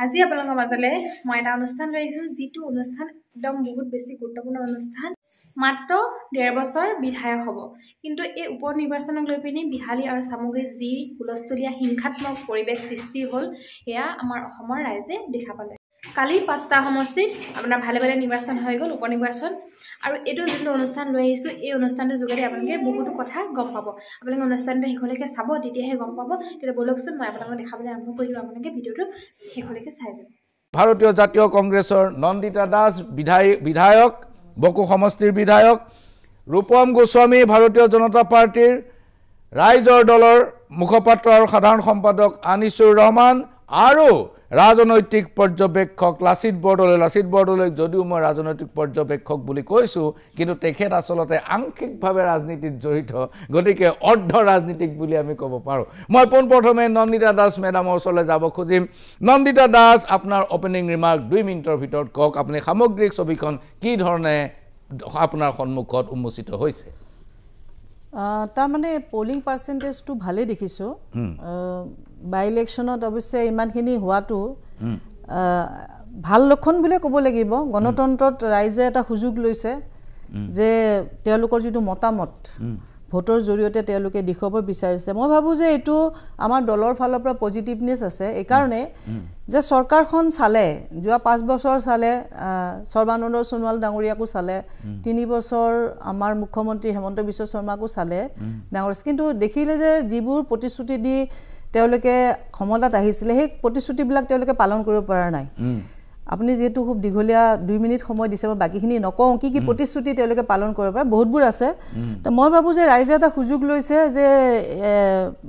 আজি আপোনালোকৰ মাজলৈ মই এটা অনুষ্ঠান লৈ আহিছোঁ, যিটো অনুষ্ঠান একদম বহুত বেছি গুৰুত্বপূৰ্ণ অনুষ্ঠান। মাত্ৰ 1.5 বছৰ বিধায়ক হ'ব, কিন্তু এই উপ নিৰ্বাচনক লৈ পিনি বিহালী আৰু চামগুৰিত যি হুলস্থলীয়া হিংসাত্মক পৰিৱেশ সৃষ্টি হ'ল, সেয়া আমাৰ অসমৰ ৰাইজে দেখা পালে। কালি 5টা সমষ্টিত আপোনাৰ ভালে ভালে নিৰ্বাচন হৈ গ'ল, উপ নিৰ্বাচন। আৰু এইটো যোনটো অনুষ্ঠান লৈ আহিছোঁ, এই অনুষ্ঠানটোৰ যোগেদি আপোনালোকে বহুতো কথা গম পাব। আপোনালোকে অনুষ্ঠানটো শেষলৈকে চাব, তেতিয়াহে গম পাব। তেতিয়া বলকচোন মই আপোনালোকক দেখাবলৈ আৰম্ভ কৰি দিওঁ, আপোনালোকে ভিডিঅ'টো শেষলৈকে চাই যাব। ভাৰতীয় জাতীয় কংগ্ৰেছৰ নন্দিতা দাস বিধায়ক, বকো সমষ্টিৰ বিধায়ক, ৰূপম গোস্বামী ভাৰতীয় জনতা পাৰ্টিৰ ৰাইজৰ দলৰ মুখপাত্ৰ আৰু সাধাৰণ সম্পাদক আনিছুৰ ৰহমান আৰু ৰাজনৈতিক পৰ্যবেক্ষক লাচিত বৰদলৈ যদিও মই ৰাজনৈতিক পৰ্যবেক্ষক বুলি কৈছোঁ, কিন্তু তেখেত আচলতে আংশিকভাৱে ৰাজনীতিত জড়িত, গতিকে অৰ্ধ ৰাজনীতিক বুলি আমি ক'ব পাৰোঁ। মই পোনপ্ৰথমে নন্দিতা দাস মেডামৰ ওচৰলৈ যাব খুজিম। নন্দিতা দাস, আপোনাৰ অপেনিং ৰিমাৰ্ক 2 মিনিটৰ ভিতৰত কওক। আপুনি সামগ্ৰিক ছবিখন কি ধৰণে আপোনাৰ সন্মুখত উন্মোচিত হৈছে? তাৰমানে পলিং পাৰ্চেণ্টেজটো ভালেই দেখিছোঁ। বাই ইলেকশ্যনত অৱশ্যে ইমানখিনি হোৱাটো ভাল লক্ষণ বুলিয়ে ক'ব লাগিব। গণতন্ত্ৰত ৰাইজে এটা সুযোগ লৈছে যে তেওঁলোকৰ যিটো মতামত ভোটৰ জৰিয়তে তেওঁলোকে দেখুৱাব বিচাৰিছে। মই ভাবোঁ যে এইটো আমাৰ দলৰ ফালৰ পৰা পজিটিভনেছ আছে, এইকাৰণে যে চৰকাৰখন চালে, যোৱা 5 বছৰ চালে, সৰ্বানন্দ সোণোৱাল ডাঙৰীয়াকো চালে, 3 বছৰ আমাৰ মুখ্যমন্ত্ৰী হেমন্ত বিশ্ব শৰ্মাকো চালে ডাঙৰ, কিন্তু দেখিলে যে যিবোৰ প্ৰতিশ্ৰুতি দি তেওঁলোকে ক্ষমতাত আহিছিলে, সেই প্ৰতিশ্ৰুতিবিলাক তেওঁলোকে পালন কৰিব পৰা নাই। আপুনি যিহেতু খুব দীঘলীয়া 2 মিনিট সময় দিছে, মই বাকীখিনি নকওঁ কি কি প্ৰতিশ্ৰুতি তেওঁলোকে পালন কৰিব পাৰে, বহুতবোৰ আছে। তো মই ভাবোঁ যে ৰাইজে এটা সুযোগ লৈছে, যে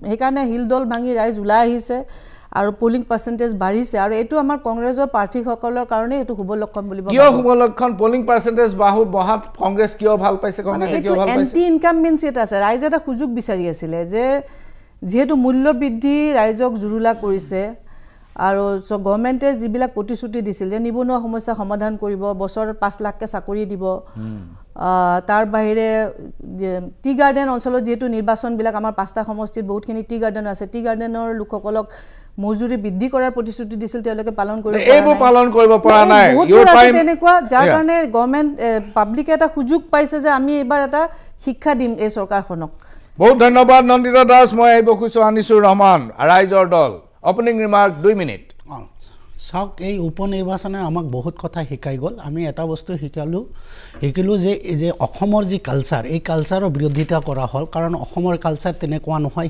সেইকাৰণে হিলদল ভাঙি ৰাইজ ওলাই আহিছে আৰু পলিং পাৰ্চেণ্টেজ বাঢ়িছে, আৰু এইটো আমাৰ কংগ্ৰেছৰ প্ৰাৰ্থীসকলৰ কাৰণে এইটো শুভ লক্ষণ বুলি কিয় শুভ লক্ষণ? পলিং পাৰ্চেণ্টেজ বঢ়াত কংগ্ৰেছ কিয় ভাল পাইছে? কংগ্ৰেছে কিয় ভাল পাইছে? এণ্টি ইনকামবেঞ্চি এটা আছে, ৰাইজে এটা সুযোগ বিচাৰি আছিলে, যে যিহেতু মূল্য বৃদ্ধি ৰাইজক জুৰুলা কৰিছে, আৰু গভৰ্ণমেণ্টে যিবিলাক প্ৰতিশ্ৰুতি দিছিল যে নিবনুৱা সমস্যা সমাধান কৰিব, বছৰত 5 লাখকৈ চাকৰি দিব, তাৰ বাহিৰে টি গাৰ্ডেন অঞ্চলত যিহেতু নিৰ্বাচনবিলাক আমাৰ 5টা সমষ্টিত বহুতখিনি টি গাৰ্ডেন আছে, টি গাৰ্ডেনৰ লোকসকলক মজুৰি বৃদ্ধি কৰাৰ প্ৰতিশ্ৰুতি দিছিল, তেওঁলোকে পালন কৰিব পৰা নাই। বহুতবোৰ আছে তেনেকুৱা, যাৰ কাৰণে গভৰ্ণমেণ্ট পাব্লিকে এটা সুযোগ পাইছে যে আমি এইবাৰ এটা শিক্ষা দিম এই চৰকাৰখনক। বহুত ধন্যবাদ নন্দিতা দাস। মই আহিব খুজিছোঁ আনিছুৰ ৰহমান, ৰাইজৰ দল, অপেনিং ৰিমাৰ্ক 2 মিনিট। চাওক, এই উপ নিৰ্বাচনে আমাক বহুত কথা শিকাই গ'ল। আমি এটা বস্তু শিকিলোঁ যে অসমৰ যি কালচাৰ, এই কালচাৰৰ বিৰোধিতা কৰা হ'ল, কাৰণ অসমৰ কালচাৰ তেনেকুৱা নহয়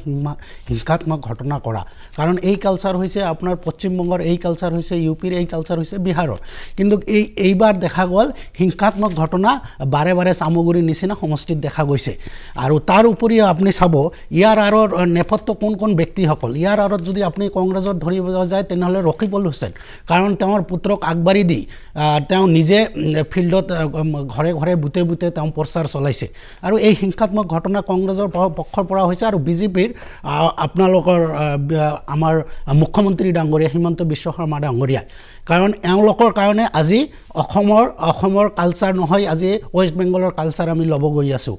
হিংসাত্মক ঘটনা কৰা। কাৰণ এই কালচাৰ হৈছে আপোনাৰ পশ্চিমবংগৰ, এই কালচাৰ হৈছে ইউপিৰ, এই কালচাৰ হৈছে বিহাৰৰ। কিন্তু এইবাৰ দেখা গ'ল হিংসাত্মক ঘটনা বাৰে বাৰে চামগুৰিৰ নিচিনা সমষ্টিত দেখা গৈছে। আৰু তাৰ উপৰিও আপুনি চাব, ইয়াৰ আঁৰৰ নেপথ্য কোন কোন ব্যক্তিসকল। ইয়াৰ আঁৰত যদি আপুনি কংগ্ৰেছত ধৰিব যায়, তেনেহ'লে ৰকিবুল হুছেইন, কাৰণ তেওঁৰ পুত্ৰক আগবাঢ়ি দি তেওঁ নিজে ফিল্ডত ঘৰে ঘৰে বুটে বুটে তেওঁ প্ৰচাৰ চলাইছে। আৰু এই হিংসাত্মক ঘটনা কংগ্ৰেছৰ পক্ষৰ পৰা হৈছে, আৰু বিজেপিৰ আপোনালোকৰ আমাৰ মুখ্যমন্ত্ৰী ডাঙৰীয়া হিমন্ত বিশ্ব শৰ্মা ডাঙৰীয়াই, কাৰণ এওঁলোকৰ কাৰণে আজি অসমৰ কালচাৰ নহয়, আজি ৱেষ্ট বেংগলৰ কালচাৰ আমি ল'ব গৈ আছোঁ।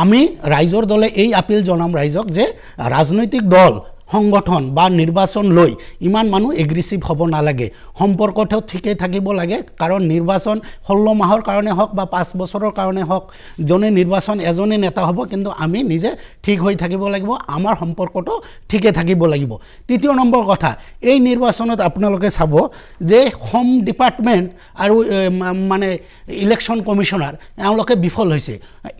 আমি ৰাইজৰ দলে এই আপিল জনাম ৰাইজক যে ৰাজনৈতিক দল সংগঠন বা নিৰ্বাচন লৈ ইমান মানুহ এগ্ৰেছিভ হ'ব নালাগে, সম্পৰ্কটো ঠিকেই থাকিব লাগে। কাৰণ নিৰ্বাচন 16 মাহৰ কাৰণে হওক বা 5 বছৰৰ কাৰণে হওক, জনে নিৰ্বাচন এজনে নেতা হ'ব, কিন্তু আমি নিজে ঠিক হৈ থাকিব লাগিব, আমাৰ সম্পৰ্কটো ঠিকে থাকিব লাগিব। 3 নম্বৰ কথা, এই নিৰ্বাচনত আপোনালোকে চাব যে হোম ডিপাৰ্টমেণ্ট আৰু মানে ইলেকশ্যন কমিশ্যনাৰ এওঁলোকে বিফল হৈছে।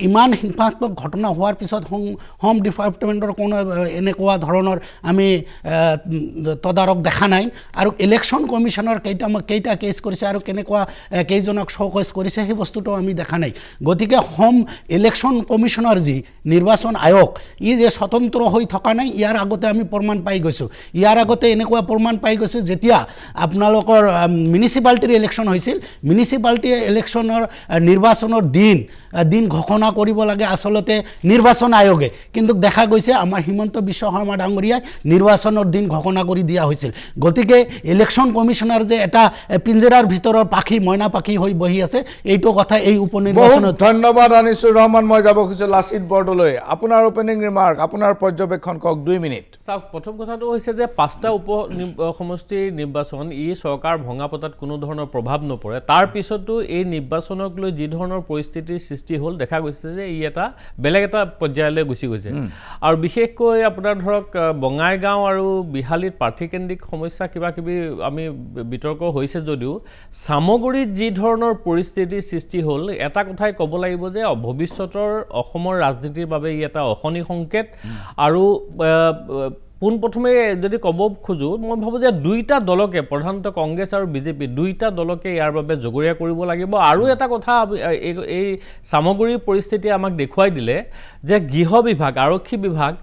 ইমান হিংসাত্মক ঘটনা হোৱাৰ পিছত হোম ডিপাৰ্টমেণ্টৰ কোনো এনেকুৱা ধৰণৰ আমি তদাৰক দেখা নাই, আৰু ইলেকশ্যন কমিশ্যনৰ কেইটা কেছ কৰিছে আৰু কেনেকুৱা কেইজনক শ্ব'কেছ কৰিছে, সেই বস্তুটো আমি দেখা নাই। গতিকে হোম ইলেকশ্যন কমিশ্যনাৰ যি নিৰ্বাচন আয়োগ, ই যে স্বতন্ত্ৰ হৈ থকা নাই, ইয়াৰ আগতে আমি প্ৰমাণ পাই গৈছোঁ। ইয়াৰ আগতে এনেকুৱা প্ৰমাণ পাই গৈছোঁ, যেতিয়া আপোনালোকৰ মিউনিচিপালিটিৰ ইলেকশ্যন হৈছিল, মিউনিচিপালিটি ইলেকশ্যনৰ নিৰ্বাচনৰ দিন ঘোষণা কৰিব লাগে আচলতে নিৰ্বাচন আয়োগে, কিন্তু দেখা গৈছে আমাৰ হিমন্ত বিশ্ব শৰ্মা ডাঙৰীয়াই নিৰ্বাচনৰ দিন ঘোষণা কৰি দিয়া হৈছিল গতিকে ইলেকশ্যন কমিশনাৰ যে এটা পিঞ্জৰাৰ ভিতৰৰ পাখি মইনা পাখি হৈ বহি আছে এইটো কথা এই উপনিৰ্বাচনত ধন্যবাদ আনিছুৰ ৰহমান মই যাব খুজিছোঁ লাচিত বৰদলৈ আপোনাৰ ওপেনিং ৰিমাৰ্ক আপোনাৰ পৰ্যবেক্ষণ কওক 2 মিনিট চাওক প্ৰথম কথাটো হৈছে যে 5টা উপ সমষ্টিৰ নিৰ্বাচন ই চৰকাৰ ভঙা পতাত কোনো ধৰণৰ প্ৰভাৱ নপৰে তাৰ পিছতো এই নিৰ্বাচনক লৈ যি ধৰণৰ পৰিস্থিতিৰ সৃষ্টি হ'ল দেখা গৈছে যে ই এটা বেলেগ এটা পৰ্যায়লৈ গুচি গৈছে আৰু বিশেষকৈ আপোনাৰ ধৰক বঙাইগাঁও আৰু বিহালীত প্ৰাৰ্থীকেন্দ্ৰিক সমস্যা কিবা কিবি আমি বিতৰ্ক হৈছে যদিও সামগুৰিত যি ধৰণৰ পৰিস্থিতিৰ সৃষ্টি হ'ল এটা কথাই ক'ব লাগিব যে ভৱিষ্যতৰ অসমৰ ৰাজনীতিৰ বাবে ই এটা অশনি সংকেত আৰু পোনপ্ৰথমে যদি ক'ব খোজো মই ভাবোঁ যে দুইটা দলকে প্ৰধানতঃ কংগ্ৰেছ আৰু বিজেপি দুইটা দলকে ইয়াৰ বাবে জগৰীয়া কৰিব লাগিব আৰু এটা কথা এই সামগুৰিৰ পৰিস্থিতি আমাক দেখুৱাই দিলে যে গৃহ বিভাগ আৰক্ষী বিভাগ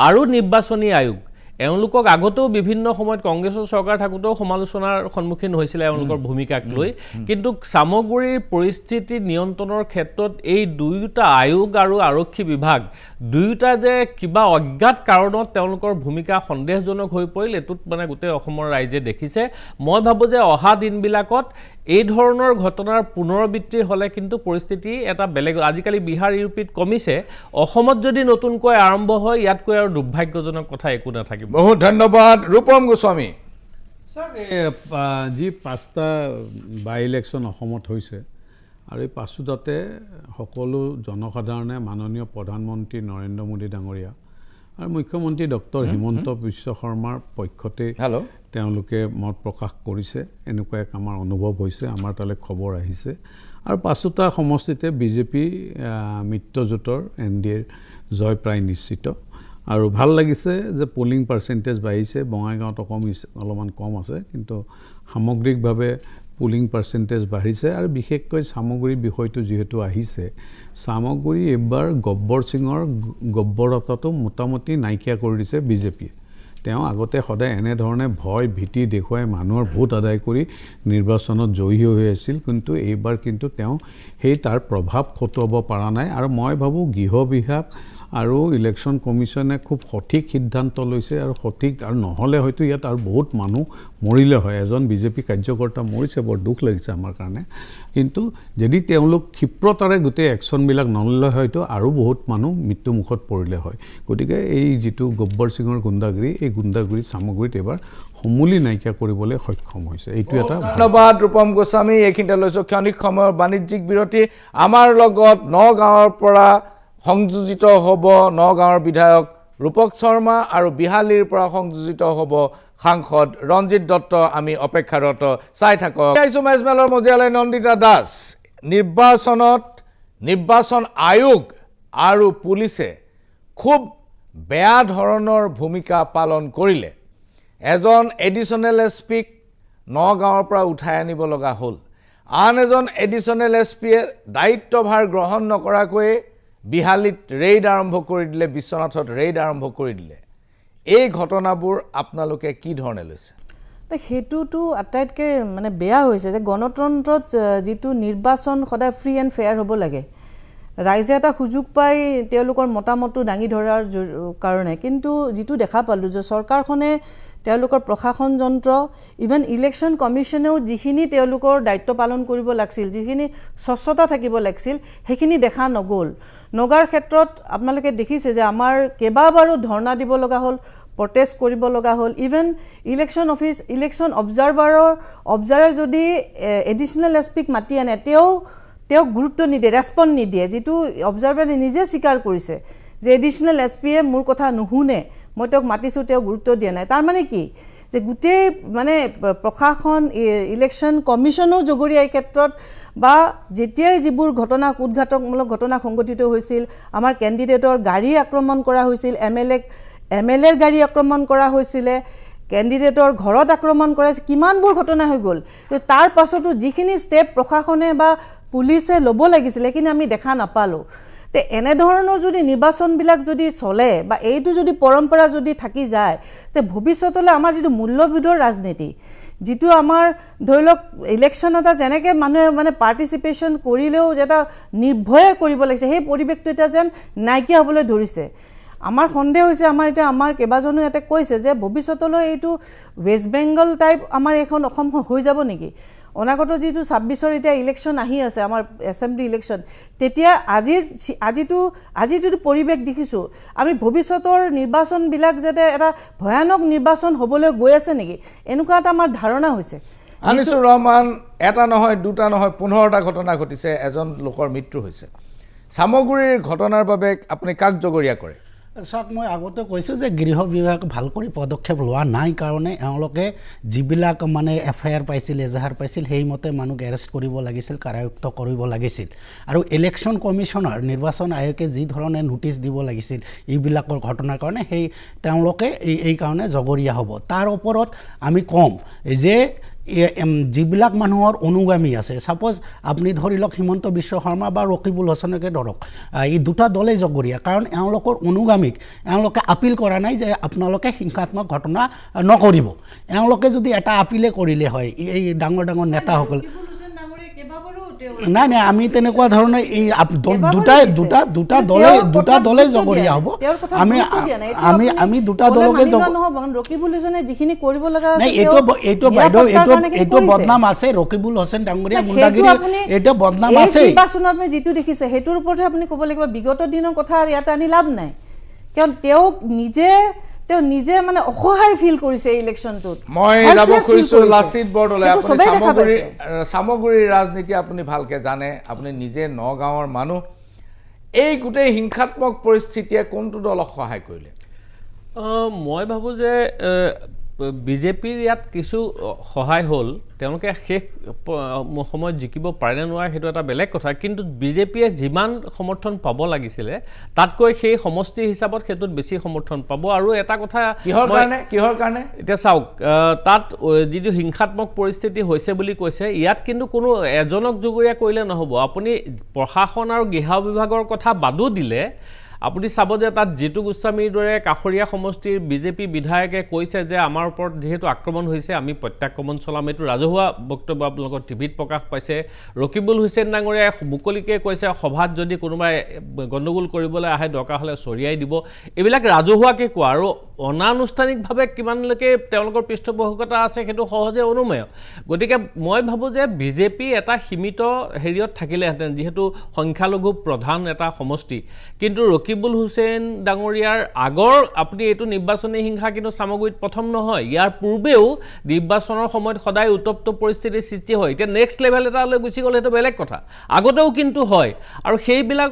আৰু নিৰ্বাচনী আয়োগ এওঁলোকক আগতেও বিভিন্ন সময়ত কংগ্ৰেছৰ চৰকাৰ থাকোঁতেও সমালোচনাৰ সন্মুখীন হৈছিলে এওঁলোকৰ ভূমিকাক লৈ কিন্তু সামগুৰিৰ পৰিস্থিতি নিয়ন্ত্ৰণৰ ক্ষেত্ৰত এই দুয়োটা আয়োগ আৰু আৰক্ষী বিভাগ দুয়োটা যে কিবা অজ্ঞাত কাৰণত তেওঁলোকৰ ভূমিকা সন্দেহজনক হৈ পৰিল এটোত মানে গোটেই অসমৰ ৰাইজে দেখিছে মই ভাবোঁ যে অহা দিনবিলাকত এই ধৰণৰ ঘটনাৰ পুনৰাবৃত্তি হ'লে কিন্তু পৰিস্থিতি এটা বেলেগ আজিকালি বিহাৰ ইউপিত কমিছে অসমত যদি নতুনকৈ আৰম্ভ হয় ইয়াতকৈ আৰু দুৰ্ভাগ্যজনক কথা একো নাথাকিব বহুত ধন্যবাদ ৰূপম গোস্বামী স্যাৰ যি 5টা বাই ইলেকশ্যন অসমত হৈছে আৰু এই 5টাতে সকলো জনসাধাৰণে মাননীয় প্ৰধানমন্ত্ৰী নৰেন্দ্ৰ মোদী ডাঙৰীয়া আৰু মুখ্যমন্ত্ৰী ডক্টৰ হিমন্ত বিশ্ব শৰ্মাৰ পক্ষতে তেওঁলোকে মত প্ৰকাশ কৰিছে এনেকুৱা এক আমাৰ অনুভৱ হৈছে আমাৰ তালৈ খবৰ আহিছে আৰু 5টা সমষ্টিতে বিজেপি মিত্ৰজোঁটৰ NDAৰ জয় প্ৰায় নিশ্চিত আৰু ভাল লাগিছে যে পোলিং পাৰ্চেণ্টেজ বাঢ়িছে বঙাইগাঁৱত অলপমান কম আছে কিন্তু সামগ্ৰিকভাৱে পোলিং পাৰ্চেণ্টেজ বাঢ়িছে আৰু বিশেষকৈ সামগুৰি বিষয়টো যিহেতু আহিছে সামগুৰি এবাৰ গব্বৰ সিঙৰ গব্বৰতাটো মোটামুটি নাইকিয়া কৰি দিছে বিজেপিয়ে তেওঁ আগতে সদায় এনেধৰণে ভয় ভীতি দেখুৱাই মানুহৰ ভোট আদায় কৰি নিৰ্বাচনত জয়ী হৈ আছিল কিন্তু এইবাৰ কিন্তু তেওঁ সেই তাৰ প্ৰভাৱ খটুৱাব পৰা নাই আৰু মই ভাবোঁ গৃহ বিভাগ আৰু ইলেকশ্যন কমিশনে খুব সঠিক সিদ্ধান্ত লৈছে আৰু সঠিক আৰু নহ'লে হয়তো ইয়াত আৰু বহুত মানুহ মৰিলে হয় এজন বিজেপি কাৰ্যকৰ্তা মৰিছে বৰ দুখ লাগিছে আমাৰ কাৰণে কিন্তু যদি তেওঁলোক ক্ষিপ্ৰতাৰে গোটেই একশ্যনবিলাক নললে হয়তো আৰু বহুত মানুহ মৃত্যুমুখত পৰিলে হয় গতিকে এই যিটো গব্বৰ সিঙৰ গুণ্ডাগিৰি এই গুণ্ডাগিৰি সামগ্ৰীত এবাৰ সমূলি নাইকিয়া কৰিবলৈ সক্ষম হৈছে এইটো এটা ধন্যবাদ ৰূপম গোস্বামী এইখিনিতে লৈছোঁ ক্ষণিক সময়ৰ বাণিজ্যিক বিৰতি আমাৰ লগত নগাঁৱৰ পৰা সংযোজিত হ'ব নগাঁৱৰ বিধায়ক ৰূপক শৰ্মা আৰু বিহালীৰ পৰা সংযোজিত হ'ব সাংসদ ৰঞ্জিত দত্ত আমি অপেক্ষাৰত চাই থাকক মেজমেলৰ মজিয়ালৈ নন্দিতা দাস নিৰ্বাচন আয়োগ আৰু পুলিচে খুব বেয়া ধৰণৰ ভূমিকা পালন কৰিলে এজন এডিশ্যনেল এছপিক নগাঁৱৰ পৰা উঠাই আনিব লগা হ'ল আন এজন এডিশ্যনেল এছপিয়ে দায়িত্বভাৰ গ্ৰহণ নকৰাকৈ বিহালীত ৰেইড আৰম্ভ কৰি দিলে বিশ্বনাথত ৰেইড আৰম্ভ কৰি দিলে এই ঘটনাবোৰ আপোনালোকে কি ধৰণে লৈছে সেইটোতো আটাইতকৈ মানে বেয়া হৈছে যে গণতন্ত্ৰত যিটো নিৰ্বাচন সদায় ফ্ৰী এণ্ড ফেয়াৰ হ'ব লাগে ৰাইজে এটা সুযোগ পাই তেওঁলোকৰ মতামতটো দাঙি ধৰাৰ কাৰণে কিন্তু যিটো দেখা পালোঁ যে চৰকাৰখনে তেওঁলোকৰ প্ৰশাসন যন্ত্ৰ ইভেন ইলেকশ্যন কমিশ্যনেও যিখিনি তেওঁলোকৰ দায়িত্ব পালন কৰিব লাগিছিল যিখিনি স্বচ্ছতা থাকিব লাগিছিল সেইখিনি দেখা নগ'ল নগাৰ ক্ষেত্ৰত আপোনালোকে দেখিছে যে আমাৰ কেইবাবাৰো ধৰ্ণা দিব লগা হ'ল প্ৰটেষ্ট কৰিব লগা হ'ল ইভেন ইলেকশ্যন অবজাৰ্ভাৰে যদি এডিশ্যনেল এছপিক মাতি আনে তেওঁক গুৰুত্ব নিদিয়ে ৰেছপণ্ড নিদিয়ে যিটো অবজাৰ্ভাৰে নিজে স্বীকাৰ কৰিছে যে এডিশ্যনেল এছপিয়ে মোৰ কথা নুশুনে মই তেওঁক মাতিছোঁ তেওঁক গুৰুত্ব দিয়া নাই তাৰ মানে কি যে গোটেই মানে প্ৰশাসন ইলেকশ্যন কমিশ্যনো জগৰীয়া এই ক্ষেত্ৰত বা যেতিয়াই যিবোৰ উদ্ঘাটকমূলক ঘটনা সংঘটিত হৈছিল আমাৰ কেণ্ডিডেটৰ গাড়ী আক্ৰমণ কৰা হৈছিল এম.এল.এৰ গাড়ী আক্ৰমণ কৰা হৈছিলে কেণ্ডিডেটৰ ঘৰত আক্ৰমণ কৰা কিমানবোৰ ঘটনা হৈ গ'ল তাৰ পাছতো যিখিনি ষ্টেপ প্ৰশাসনে বা পুলিচে ল'ব লাগিছিল সেইখিনি আমি দেখা নাপালোঁ তে এনেধৰণৰ যদি নিৰ্বাচনবিলাক যদি চলে বা এইটো যদি পৰম্পৰা যদি থাকি যায় তে ভৱিষ্যতলৈ আমাৰ যিটো মূল্যবোধৰ ৰাজনীতি যিটো আমাৰ ধৰি লওক ইলেকশ্যন এটা যেনেকৈ মানুহে মানে পাৰ্টিচিপেশ্যন কৰিলেও যে এটা নিৰ্ভয়ে কৰিব লাগিছে সেই পৰিৱেশটো এতিয়া যেন নাইকিয়া হ'বলৈ ধৰিছে আমাৰ সন্দেহ হৈছে আমাৰ কেইবাজনো ইয়াতে কৈছে যে ভৱিষ্যতলৈ এইটো ৱেষ্ট বেংগল টাইপ আমাৰ এখন অসম হৈ যাব নেকি অনাগত যিটো 26ৰ এতিয়া ইলেকশ্যন আহি আছে আমাৰ এছেম্বলি ইলেকশ্যন তেতিয়া আজিটো পৰিৱেশ দেখিছোঁ আমি ভৱিষ্যতৰ নিৰ্বাচনবিলাক যাতে এটা ভয়ানক নিৰ্বাচন হ'বলৈ গৈ আছে নেকি এনেকুৱা এটা আমাৰ ধাৰণা হৈছে আনিছুৰ ৰহমান এটা নহয় দুটা নহয় 15টা ঘটনা ঘটিছে এজন লোকৰ মৃত্যু হৈছে সামগ্ৰীৰ ঘটনাৰ বাবে আপুনি কাক জগৰীয়া কৰে চাওক মই আগতে কৈছোঁ যে গৃহ বিভাগ ভাল কৰি পদক্ষেপ লোৱা নাই কাৰণে এওঁলোকে যিবিলাক মানে এফআইআৰ পাইছিল এজাহাৰ পাইছিল সেইমতে মানুহক এৰেষ্ট কৰিব লাগিছিল কাৰায়ুক্ত কৰিব লাগিছিল আৰু ইলেকশ্যন কমিশ্যনাৰ নিৰ্বাচন আয়োগে যি ধৰণে নোটিছ দিব লাগিছিল এইবিলাকৰ ঘটনাৰ কাৰণে সেই তেওঁলোকে এই কাৰণে জগৰীয়া হ'ব তাৰ ওপৰত আমি কম যে যিবিলাক মানুহৰ অনুগামী আছে সাপোজ আপুনি ধৰি লওক হিমন্ত বিশ্ব শৰ্মা বা ৰকিবুল হাছানকে ধৰক এই দুটা দলেই জগৰীয়া কাৰণ এওঁলোকৰ অনুগামীক এওঁলোকে আপিল কৰা নাই যে আপোনালোকে হিংসাত্মক ঘটনা নকৰিব এওঁলোকে যদি এটা আপিলে কৰিলে হয় এই ডাঙৰ ডাঙৰ নেতাসকল নাই নাই আমি তেনেকুৱা ধৰণে এই দুটা দলে জগৰীয়া হ'ব আমি দুটা দলকে ৰকিবুল হাছানে যিখিনি কৰিব লগা আছে এইটো বদনাম আছে ৰকিবুল হাছান ডাঙৰীয়া গুণ্ডাগিৰি এইটো বদনাম আছে নিৰ্বাচনত আমি যিটো দেখিছে সেইটোৰ ওপৰতে আপুনি ক'ব লাগিব বিগত দিনৰ কথা ইয়াতে আনি লাভ নাই কাৰণ তেওঁ নিজে মানে অসহায় ফিল কৰিছে এই ইলেকশ্যনটোত মই যাব খুজিছোঁ লাচিত বৰদলৈ আপুনি সামগ্ৰীৰ ৰাজনীতি আপুনি ভালকে জানে আপুনি নিজে নগাঁৱৰ মানুহ এই গোটেই হিংসাত্মক পৰিস্থিতিয়ে কোনটো দলক সহায় কৰিলে মই ভাবোঁ যে বিজেপিৰ ইয়াত কিছু সহায় হ'ল তেওঁলোকে শেষ সময়ত জিকিব পাৰে নোৱাৰে সেইটো এটা বেলেগ কথা কিন্তু বিজেপিয়ে যিমান সমৰ্থন পাব লাগিছিলে তাতকৈ সেই সমষ্টি হিচাপত সেইটোত বেছি সমৰ্থন পাব আৰু এটা কথা কিহৰ কাৰণে এতিয়া চাওক তাত যিটো হিংসাত্মক পৰিস্থিতি হৈছে বুলি কৈছে ইয়াত কিন্তু কোনো এজনক জগৰীয়া কৰিলে নহ'ব আপুনি প্ৰশাসন আৰু গৃহ বিভাগৰ কথা বাদো দিলে আপুনি চাব যে তাত জিতু গোস্বামীৰ দৰে কাষৰীয়া সমষ্টিৰ বিজেপি বিধায়কে কৈছে যে আমাৰ ওপৰত যিহেতু আক্ৰমণ হৈছে আমি প্ৰত্যাক্ৰমণ চলাম এইটো ৰাজহুৱা বক্তব্য আপোনালোকৰ টিভিত প্ৰকাশ পাইছে ৰকিবুল হুছেইন ডাঙৰীয়াই মুকলিকে কৈছে সভাত যদি কোনোবাই গণ্ডগোল কৰিবলৈ আহে দৰকাৰ হ'লে চৰিয়াই দিব এইবিলাক ৰাজহুৱাকে কোৱা আৰু অনানুষ্ঠানিকভাৱে কিমানলৈকে তেওঁলোকৰ পৃষ্ঠপোষকতা আছে সেইটো সহজে অনুমেয় গতিকে মই ভাবোঁ যে বিজেপি এটা সীমিত হেৰিয়ত থাকিলেহেঁতেন যিহেতু সংখ্যালঘু প্ৰধান এটা সমষ্টি কিন্তু ৰকিবুল হুছেইন ডাঙৰীয়াৰ আগৰ আপুনি এইটো নিৰ্বাচনী হিংসা কিন্তু সামগ্ৰীত প্ৰথম নহয় ইয়াৰ পূৰ্বেও নিৰ্বাচনৰ সময়ত সদায় উত্তপ্ত পৰিস্থিতিৰ সৃষ্টি হয় এতিয়া নেক্সট লেভেল এটালৈ গুচি গ'লে সেইটো বেলেগ কথা আগতেও কিন্তু হয় আৰু সেইবিলাক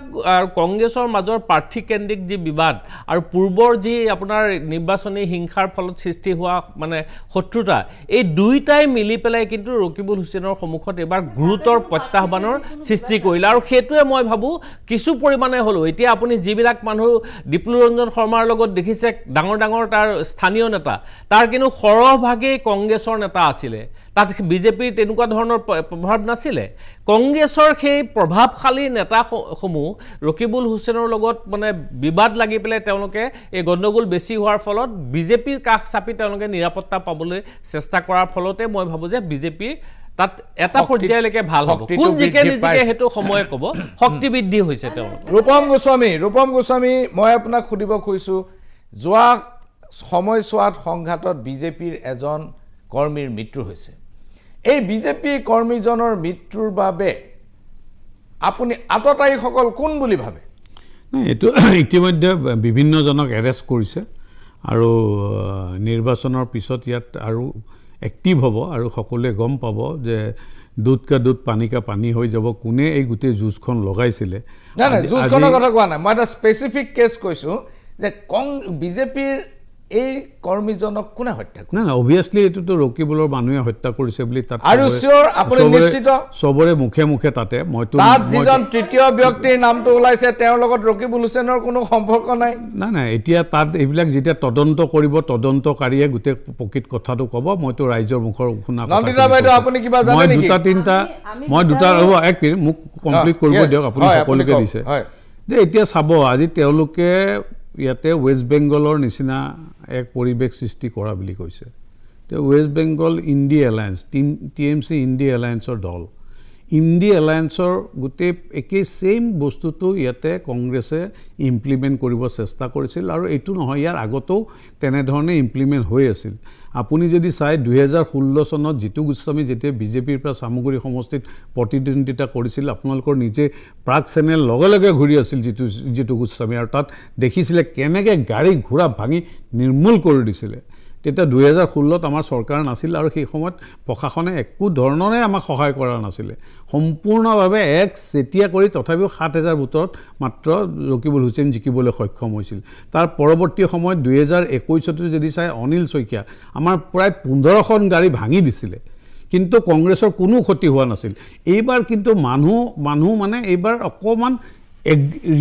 কংগ্ৰেছৰ মাজৰ প্ৰাৰ্থী কেন্দ্ৰিক যি বিবাদ আৰু পূৰ্বৰ যি আপোনাৰ নিৰ্বাচনী হিংসাৰ ফলত সৃষ্টি হোৱা মানে শত্ৰুতা এই দুইটাই মিলি পেলাই কিন্তু ৰকিবুল হুছেইনৰ সন্মুখত এবাৰ গুৰুতৰ প্ৰত্যাহ্বানৰ সৃষ্টি কৰিলে আৰু সেইটোৱে মই ভাবোঁ কিছু পৰিমাণে হ'লেও এতিয়া আপুনি যিবিলাক মানুহ ডিপ্লু ৰঞ্জন শৰ্মাৰ লগত দেখিছে ডাঙৰ ডাঙৰ তাৰ স্থানীয় নেতা তাৰ কিন্তু সৰহভাগেই কংগ্ৰেছৰ নেতা আছিলে তাত বিজেপিৰ তেনেকুৱা ধৰণৰ প্ৰভাৱ নাছিলে কংগ্ৰেছৰ সেই প্ৰভাৱশালী নেতাসমূহ ৰকিবুল হুছেইনৰ লগত মানে বিবাদ লাগি পেলাই তেওঁলোকে এই গণ্ডগোল বেছি হোৱাৰ ফলত বিজেপিৰ কাষ চাপি তেওঁলোকে নিৰাপত্তা পাবলৈ চেষ্টা কৰাৰ ফলতে মই ভাবোঁ যে বিজেপিৰ তাত এটা পৰ্যায়লৈকে ভাল হ'ব কোন জিকে নিজিকে সেইটো সময়ে ক'ব শক্তি বৃদ্ধি হৈছে তেওঁলোক ৰূপম গোস্বামী মই আপোনাক সুধিব খুজিছোঁ যোৱা সময়ছোৱাত সংঘাতত বিজেপিৰ এজন কৰ্মীৰ মৃত্যু হৈছে এই বিজেপি কৰ্মীজনৰ মৃত্যুৰ বাবে আপুনি আততায়ীসকল কোন বুলি ভাবে এইটো ইতিমধ্যে বিভিন্নজনক এৰেষ্ট কৰিছে আৰু নিৰ্বাচনৰ পিছত ইয়াত আৰু এক্টিভ হ'ব আৰু সকলোৱে গম পাব যে দুধ কা দুধ পানী কা পানী হৈ যাব কোনে এই গোটেই যুঁজখন লগাইছিলে নাই যুঁজখনৰ কথা কোৱা নাই মই এটা স্পেচিফিক কেছ কৈছোঁ যে বিজেপিৰ এই কৰ্মীজনক কোনে হত্যা কৰিছে না অবভিয়াছলি এইটোতো ৰকিবুলৰ মানুহে হত্যা কৰিছে বুলি তাত আৰু চিয়ৰ আপুনি নিশ্চিত সবৰে মুখে মুখে তাতে মইতো তাত যিজন তৃতীয় ব্যক্তিৰ নামটো ওলাইছে তেওঁৰ লগত ৰকিবুল হুছেইনৰ কোনো সম্পৰ্ক নাই নাই এতিয়া তাত এইবিলাক যেতিয়া তদন্ত কৰিব তদন্তকাৰীয়ে গোটেই প্ৰকৃত কথাটো ক'ব মইতো ৰাইজৰ মুখৰ শুনা নন্দিতা বাইদেউ আপুনি কিবা জানে নেকি মই দুটা ৰ'ব এক মিনিট মোক কমপ্লিট কৰিব দিয়ক আপুনি সকলোকে দিছে যে এতিয়া চাব আজি তেওঁলোকে ইয়াতে ৱেষ্ট বেংগলৰ নিচিনা এক পৰিৱেশ সৃষ্টি কৰা বুলি কৈছে তে West Bengal INDI alliance TMC INDI এলায়েন্সৰ দল ইণ্ডি এলায়েন্সৰ গোটেই একেই ছেইম বস্তুটো ইয়াতে কংগ্ৰেছে ইমপ্লিমেণ্ট কৰিব চেষ্টা কৰিছিল আৰু এইটো নহয় ইয়াৰ আগতেও তেনেধৰণে ইমপ্লিমেণ্ট হৈ আছিল আপুনি যদি চাই 2016 চনত জিতু গোস্বামী যেতিয়া বিজেপিৰ পৰা চামগুৰি সমষ্টিত প্ৰতিদ্বন্দ্বিতা কৰিছিল আপোনালোকৰ নিজে প্ৰাক চেনেল লগে লগে ঘূৰি আছিল জিতু গোস্বামী আৰু তাত দেখিছিলে কেনেকৈ গাড়ী ঘোঁৰা ভাঙি নিৰ্মূল কৰি দিছিলে তেতিয়া 2016ত আমাৰ চৰকাৰ নাছিল আৰু সেই সময়ত প্ৰশাসনে একো ধৰণৰে আমাক সহায় কৰা নাছিলে সম্পূৰ্ণভাৱে এক চেতিয়া কৰি তথাপিও 7000 ভোটত মাত্ৰ ৰকিবুল হুছেইন জিকিবলৈ সক্ষম হৈছিল তাৰ পৰৱৰ্তী সময়ত 2021ত যদি চাই অনিল শইকীয়া আমাৰ প্ৰায় 15খন গাড়ী ভাঙি দিছিলে কিন্তু কংগ্ৰেছৰ কোনো ক্ষতি হোৱা নাছিল এইবাৰ কিন্তু মানুহ মানে এইবাৰ অকমান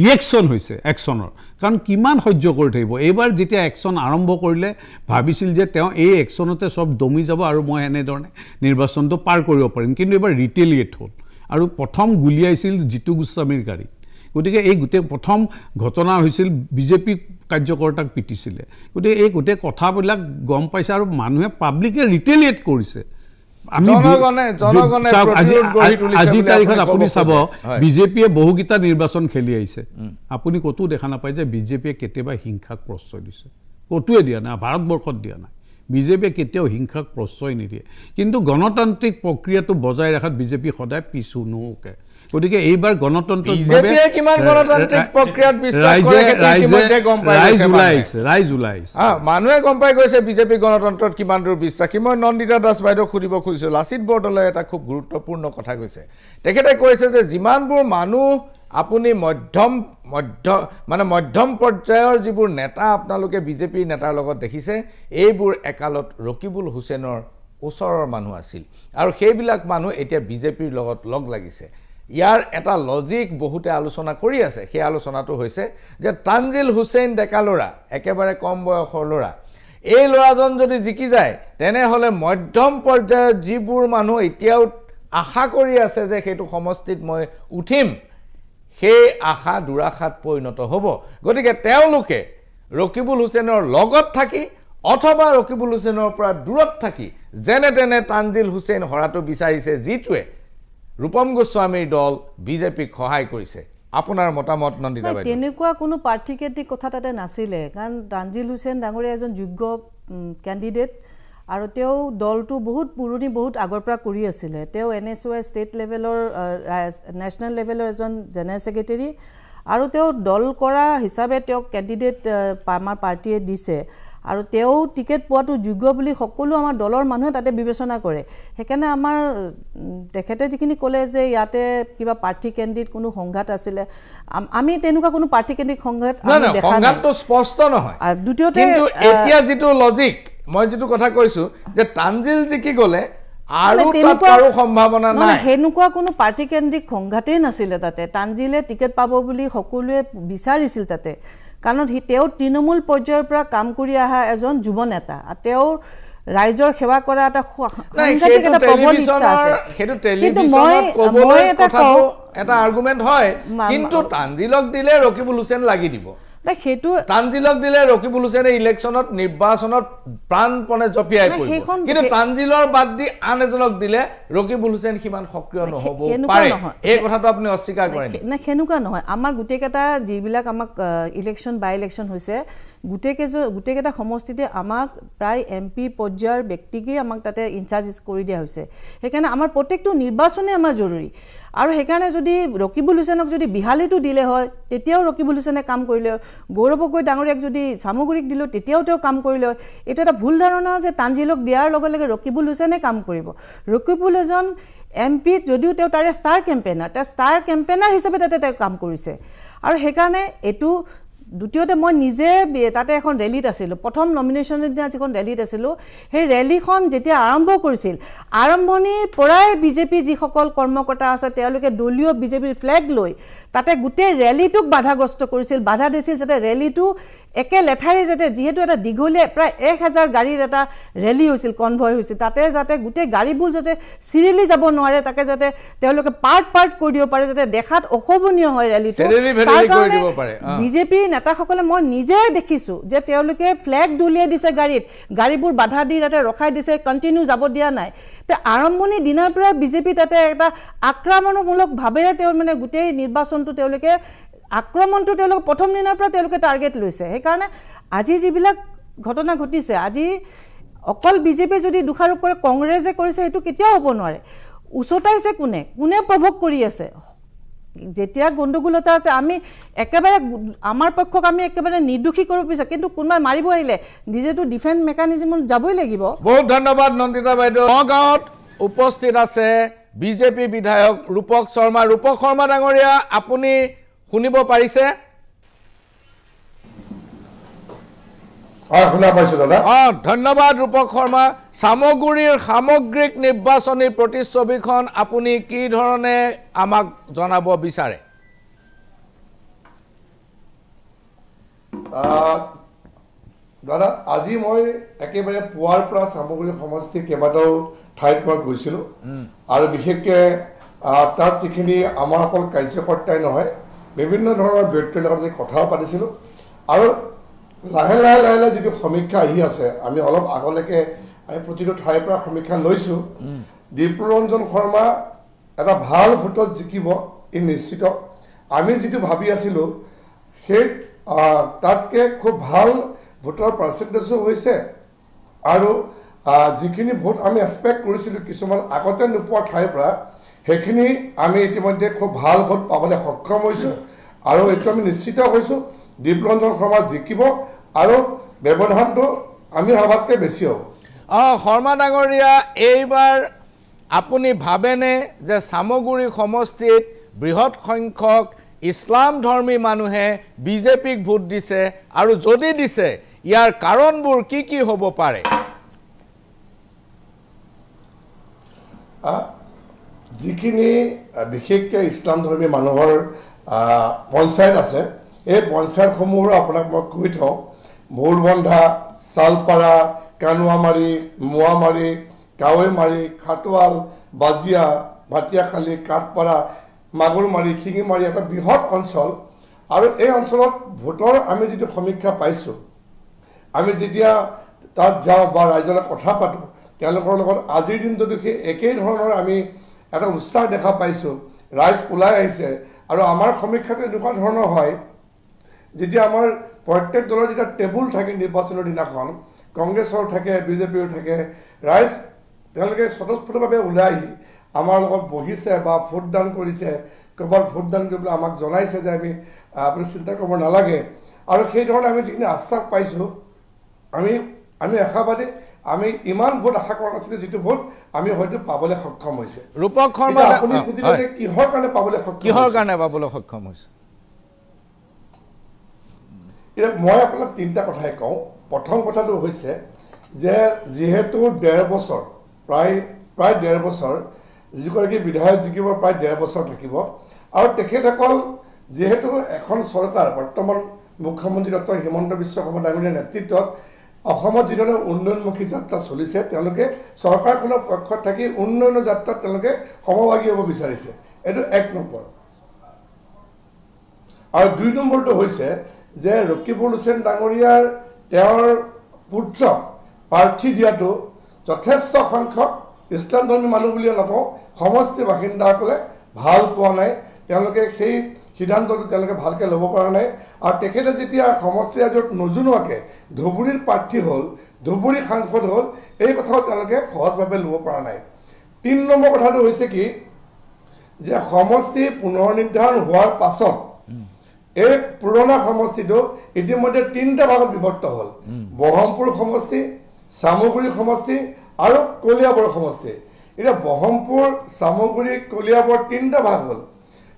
ৰিয়েকশ্যন হৈছে একশ্যনৰ কাৰণ কিমান সহ্য কৰি থাকিব এইবাৰ যেতিয়া একশ্যন আৰম্ভ কৰিলে ভাবিছিল যে তেওঁ এই একশ্যনতে সব দমি যাব আৰু মই এনেধৰণে নিৰ্বাচনটো পাৰ কৰিব পাৰিম কিন্তু এইবাৰ ৰিটেলিয়েট হ'ল আৰু প্ৰথম গুলিয়াইছিল জিতু গোস্বামীৰ গাড়ী গতিকে এই গোটেই প্ৰথম ঘটনা হৈছিল বিজেপি কাৰ্যকৰ্তাক পিটিছিলে গতিকে এই গোটেই কথাবিলাক গম পাইছে আৰু মানুহে পাব্লিকে ৰিটেলিয়েট কৰিছে আজি তাৰিখত আপুনি চাব বিজেপিয়ে বহুকেইটা নিৰ্বাচন খেলি আহিছে আপুনি ক'তো দেখা নাপায় যে বিজেপিয়ে কেতিয়াবা হিংসাক প্ৰশ্ৰয় দিছে ক'তোৱে দিয়া নাই ভাৰতবৰ্ষত দিয়া নাই বিজেপিয়ে কেতিয়াও হিংসাক প্ৰশ্ৰয় নিদিয়ে কিন্তু গণতান্ত্ৰিক প্ৰক্ৰিয়াটো বজাই ৰখাত বিজেপি সদায় পিছু নোকে গতিকে এইবাৰ গণতন্ত্ৰত বিজেপিয়ে কিমান গণতান্ত্ৰিক প্ৰক্ৰিয়াত বিশ্বাস কৰে ইতিমধ্যে গম পাই গৈছে মানুহে গম পাই গৈছে বিজেপি গণতন্ত্ৰত কিমান দূৰ বিশ্বাসী মই নন্দিতা দাস বাইদেউ সুধিব খুজিছোঁ লাচিত বৰদলৈ এটা খুব গুৰুত্বপূৰ্ণ কথা কৈছে তেখেতে কৈছে যে যিমানবোৰ মানুহ আপুনি মধ্যম পৰ্যায়ৰ যিবোৰ নেতা আপোনালোকে বিজেপিৰ নেতাৰ লগত দেখিছে এইবোৰ একালত ৰকিবুল হুছেইনৰ ওচৰৰ মানুহ আছিল আৰু সেইবিলাক মানুহ এতিয়া বিজেপিৰ লগত লগ লাগিছে ইয়াৰ এটা লজিক বহুতে আলোচনা কৰি আছে সেই আলোচনাটো হৈছে যে তানজিল হুছেইন ডেকা ল'ৰা একেবাৰে কম বয়সৰ ল'ৰা এই ল'ৰাজন যদি জিকি যায় তেনেহ'লে মধ্যম পৰ্যায়ৰ যিবোৰ মানুহ এতিয়াও আশা কৰি আছে যে সেইটো সমষ্টিত মই উঠিম সেই আশা দুৰাশাত পৰিণত হ'ব গতিকে তেওঁলোকে ৰকিবুল হুছেইনৰ লগত থাকি অথবা ৰকিবুল হুছেইনৰ পৰা দূৰত থাকি যেনে তেনে তানজিল হুছেইন হৰাটো বিচাৰিছে যিটোৱে ৰূপম গোস্বামীৰ দল বিজেপিক সহায় কৰিছে আপোনাৰ মতামত নন্দিতা বাইদেউ তেনেকুৱা কোনো পাৰ্থিকেটিক কথা তাতে নাছিলে কাৰণ তানজিল হুছেইন ডাঙৰীয়া এজন যোগ্য কেণ্ডিডেট আৰু তেওঁ দলটো বহুত পুৰণি বহুত আগৰ পৰা কৰি আছিলে তেওঁ NSY ষ্টেট লেভেলৰ নেশ্যনেল লেভেলৰ এজন জেনেৰেল ছেক্ৰেটাৰী আৰু তেওঁ দল কৰা হিচাপে তেওঁ কেণ্ডিডেট আমাৰ পাৰ্টিয়ে দিছে আৰু তেওঁ টিকেট পোৱাটো যোগ্য বুলি সকলো আমাৰ দলৰ মানুহে তাতে বিবেচনা কৰে সেইকাৰণে আমাৰ তেখেতে যিখিনি ক'লে যে ইয়াতে কিবা পাৰ্টি কেণ্ডিডেট কোনো সংঘাত আছিলে আমি তেনেকুৱা কোনো পাৰ্টি কেণ্ডিডেট সংঘাত আমি দেখা নাই সংঘাতটো স্পষ্ট নহয় আৰু দ্বিতীয়তে এতিয়া যিটো লজিক মই যিটো কথা কৈছো যে তানজিল জিকি গ'লে আৰু তাৰো সম্ভাৱনা নাই হেনুকুৱা কোনো পাৰ্টি কেণ্ডিডেট সংঘাতেই নাছিলে তাতে তানজিলে টিকেট পাব বুলি সকলোৱে বিচাৰিছিল তাতে কাৰণ তেওঁ তৃণমূল পৰ্যায়ৰ পৰা কাম কৰি অহা এজন যুৱ নেতা আৰু তেওঁ ৰাইজৰ সেৱা কৰা এটা সাংঘাতিক এটা প্ৰবল ইচ্ছা আছে কিন্তু মই এটা আৰ্গুমেণ্ট হয় কিন্তু তানজিলক দিলে ৰকিবুল হুছেইন লাগি দিব সেইটো তানজিলক দিলে ৰকিবুল হুছেইনে ইলেকশ্যনত নিৰ্বাচনত প্ৰাণপণে জপিয়াই পৰিব কিন্তু তানজিলৰ বাদ দি আন এজনক দিলে ৰকিবুল হুছেইন সিমান সক্ৰিয় নহ'ব পাৰে এই কথাটো আপুনি অস্বীকাৰ কৰে না সেনেকুৱা নহয় আমাৰ গোটেইকেইটা যিবিলাক আমাক ইলেকশ্যন বাই ইলেকশ্যন হৈছে গোটেইকেইটা সমষ্টিতে আমাক প্ৰায় MP পৰ্যায়ৰ ব্যক্তিকেই আমাক তাতে ইনচাৰ্জ কৰি দিয়া হৈছে সেইকাৰণে আমাৰ প্ৰত্যেকটো নিৰ্বাচনে আমাৰ জৰুৰী আৰু সেইকাৰণে যদি ৰকিবুল হুছেইনক যদি বিহালীটো দিলে হয় তেতিয়াও ৰকিবুল হুছেইনে কাম কৰিলে গৌৰৱ গগৈ ডাঙৰীয়াক যদি চামগুৰিক দিলোঁ তেতিয়াও তেওঁ কাম কৰিলে হয় এইটো এটা ভুল ধাৰণা যে তানজিলক দিয়াৰ লগে লগে ৰকিবুল হুছেইনে কাম কৰিব ৰকিবুল এজন MP যদিও তেওঁ তাৰে ষ্টাৰ কেম্পেইনাৰ হিচাপে তাতে তেওঁ কাম কৰিছে আৰু সেইকাৰণে এইটো দ্বিতীয়তে মই নিজে তাতে এখন ৰেলীত আছিলোঁ প্ৰথম নমিনেশ্যনৰ দিনা যিখন ৰেলীত আছিলোঁ সেই ৰেলীখন যেতিয়া আৰম্ভ কৰিছিল আৰম্ভণিৰ পৰাই বিজেপি যিসকল কৰ্মকৰ্তা আছে তেওঁলোকে দলীয় বিজেপিৰ ফ্লেগ লৈ তাতে গোটেই ৰেলীটোক বাধাগ্ৰস্ত কৰিছিল বাধা দিছিল যাতে ৰেলীটো একে লেঠাৰি যাতে যিহেতু এটা দীঘলীয়া প্ৰায় 1000 গাড়ীৰ এটা ৰেলী হৈছিল কনভয় হৈছিল তাতে যাতে গোটেই গাড়ীবোৰ যাতে চিৰিলি যাব নোৱাৰে তাকে যাতে তেওঁলোকে পাৰ্ট কৰি দিব পাৰে যাতে দেখাত অশোভনীয় হয় ৰেলীটো তাৰ কাৰণে বিজেপি নেতাসকলে মই নিজে দেখিছোঁ যে তেওঁলোকে ফ্লেগ দলিয়াই দিছে গাড়ীবোৰ বাধা দি তাতে ৰখাই দিছে কণ্টিনিউ যাব দিয়া নাই তে আৰম্ভণি দিনাৰ পৰা বিজেপি তাতে এটা আক্ৰমণমূলক ভাৱেৰে তেওঁ মানে গোটেই নিৰ্বাচনটো তেওঁলোকে আক্ৰমণটো তেওঁলোকে প্ৰথম দিনৰ পৰা তেওঁলোকে টাৰ্গেট লৈছে সেইকাৰণে আজি যিবিলাক ঘটনা ঘটিছে আজি অকল বিজেপি যদি দোষাৰোপ কৰে কংগ্ৰেছে কৰিছে সেইটো কেতিয়াও হ'ব নোৱাৰে উচতাইছে কোনে প্ৰভোগ কৰি আছে যেতিয়া গণ্ডগোলতা আছে আমি একেবাৰে আমাৰ পক্ষক আমি একেবাৰে নিৰ্দোষী কৰিব বিচাৰো কিন্তু কোনোবাই মাৰিব আহিলে নিজেতো ডিফেন্স মেকানিজমত যাবই লাগিব বহুত ধন্যবাদ নন্দিতা বাইদেউ নগাঁৱত উপস্থিত আছে বিজেপি বিধায়ক ৰূপক শৰ্মা ডাঙৰীয়া আপুনি শুনিব পাৰিছে শুনা পাইছো দাদা ধন্যবাদ ৰূপক শৰ্মা সামগুৰিৰ সামগ্ৰিক নিৰ্বাচনী প্ৰতিচ্ছবিখন আপুনি কি ধৰণে আমাক জনাব বিচাৰে দাদা আজি মই একেবাৰে পুৱাৰ পৰা সামগুৰি সমষ্টি কেইবাটাও ঠাইত মই গৈছিলোঁ আৰু বিশেষকৈ তাত যিখিনি আমাৰ অকল কাৰ্যকৰ্তাই নহয় বিভিন্ন ধৰণৰ ব্যক্তিৰ লগত কথাও পাতিছিলোঁ আৰু লাহে লাহে যিটো সমীক্ষা আহি আছে আমি অলপ আগলৈকে আমি প্ৰতিটো ঠাইৰ পৰা সমীক্ষা লৈছোঁ দীপৰঞ্জন শৰ্মা এটা ভাল ভোটত জিকিব ই নিশ্চিত আমি যিটো ভাবি আছিলোঁ সেই তাতকৈ খুব ভাল ভোটৰ পাৰ্চেণ্টেজো হৈছে আৰু যিখিনি ভোট আমি এক্সপেক্ট কৰিছিলোঁ কিছুমান আগতে নোপোৱা ঠাইৰ পৰা সেইখিনি আমি ইতিমধ্যে খুব ভাল ভোট পাবলৈ সক্ষম হৈছোঁ আৰু এইটো আমি নিশ্চিত হৈছোঁ দীপৰঞ্জন শৰ্মা জিকিব আৰু ব্যৱধানটো আমি ভাবাতকৈ বেছি হ'ব শৰ্মা ডাঙৰীয়া এইবাৰ আপুনি ভাবেনে যে সামগুৰি সমষ্টিত বৃহৎ সংখ্যক ইছলাম ধৰ্মী মানুহে বিজেপিক ভোট দিছে আৰু যদি দিছে ইয়াৰ কাৰণবোৰ কি হ'ব পাৰে যিখিনি বিশেষকৈ ইছলাম ধৰ্মী মানুহৰ পঞ্চায়ত আছে এই পঞ্চায়তসমূহৰ আপোনাক মই কৈ থওঁ ভোৰবন্ধা চালপাৰা কানুৱামাৰী মোৱামাৰী কাৱৈমাৰী খাটোৱাল বাজিয়া ভাটিয়াখালী কাঠপাৰা মাগুৰমাৰী শিঙিমাৰী এটা বৃহৎ অঞ্চল আৰু এই অঞ্চলত ভোটৰ আমি যিটো সমীক্ষা পাইছোঁ আমি যেতিয়া তাত যাওঁ বা ৰাইজৰ লগত কথা পাতোঁ তেওঁলোকৰ লগত আজিৰ দিনটোতো সেই একেই ধৰণৰ আমি এটা উৎসাহ দেখা পাইছোঁ ৰাইজ ওলাই আহিছে আৰু আমাৰ সমীক্ষাটো এনেকুৱা ধৰণৰ হয় যেতিয়া আমাৰ প্ৰত্যেক দলৰ যেতিয়া টেবুল থাকে নিৰ্বাচনৰ দিনাখন কংগ্ৰেছৰ থাকে বিজেপিৰ থাকে ৰাইজ তেওঁলোকে স্বতঃস্ফূৰ্তভাৱে ওলাই আহি আমাৰ লগত বহিছে বা ভোটদান কৰিছে ক'ৰবাত ভোটদান কৰিবলৈ আমাক জনাইছে যে আপুনি চিন্তা কৰিব নালাগে আৰু সেই ধৰণে আমি যিখিনি আশ্বাস পাইছোঁ আমি আশাবাদী আমি ইমান ভোট আশা কৰা নাছিলোঁ যিটো ভোট আমি হয়তো পাবলৈ সক্ষম হৈছে ৰূপক শৰ্মা আপুনি সুধিলে যে কিহৰ কাৰণে পাবলৈ সক্ষম হৈছে এতিয়া মই আপোনাক তিনিটা কথাই কওঁ প্ৰথম কথাটো হৈছে যে যিহেতু 1.5 বছৰ প্ৰায় 1.5 বছৰ যিগৰাকী বিধায়ক জিকিব প্ৰায় 1.5 বছৰ থাকিব আৰু তেখেতসকল যিহেতু এখন চৰকাৰ বৰ্তমান মুখ্যমন্ত্ৰী ডক্টৰ হিমন্ত বিশ্ব শৰ্মা ডাঙৰীয়াৰ নেতৃত্বত অসমত যিধৰণে উন্নয়নমুখী যাত্ৰা চলিছে তেওঁলোকে চৰকাৰখনৰ পক্ষত থাকি উন্নয়নৰ যাত্ৰাত তেওঁলোকে সমভাগী হ'ব বিচাৰিছে এইটো 1 নম্বৰ আৰু 2 নম্বৰটো হৈছে যে ৰকিবুল হুছেইন ডাঙৰীয়াৰ তেওঁৰ পুত্ৰক প্ৰাৰ্থী দিয়াটো যথেষ্ট সংখ্যক ইছলাম ধৰ্মী মানুহ বুলিয়ে নকওঁ সমষ্টিৰ বাসিন্দাসকলে ভাল পোৱা নাই তেওঁলোকে সেই সিদ্ধান্তটো তেওঁলোকে ভালকৈ ল'ব পৰা নাই আৰু তেখেতে যেতিয়া সমষ্টি ৰাজ্যত নজনোৱাকৈ ধুবুৰীৰ প্ৰাৰ্থী হ'ল ধুবুৰী সাংসদ হ'ল এই কথাও তেওঁলোকে সহজভাৱে ল'ব পৰা নাই 3 নম্বৰ কথাটো হৈছে কি যে সমষ্টি পুনৰ নিৰ্ধাৰণ হোৱাৰ পাছত এই পুৰণা সমষ্টিটো ইতিমধ্যে 3টা ভাগত বিভক্ত হ'ল বহমপুৰ সমষ্টি সামগুৰি সমষ্টি আৰু কলিয়াবৰ সমষ্টি এতিয়া বহমপুৰ সামগুৰি কলিয়াবৰ 3টা ভাগ হ'ল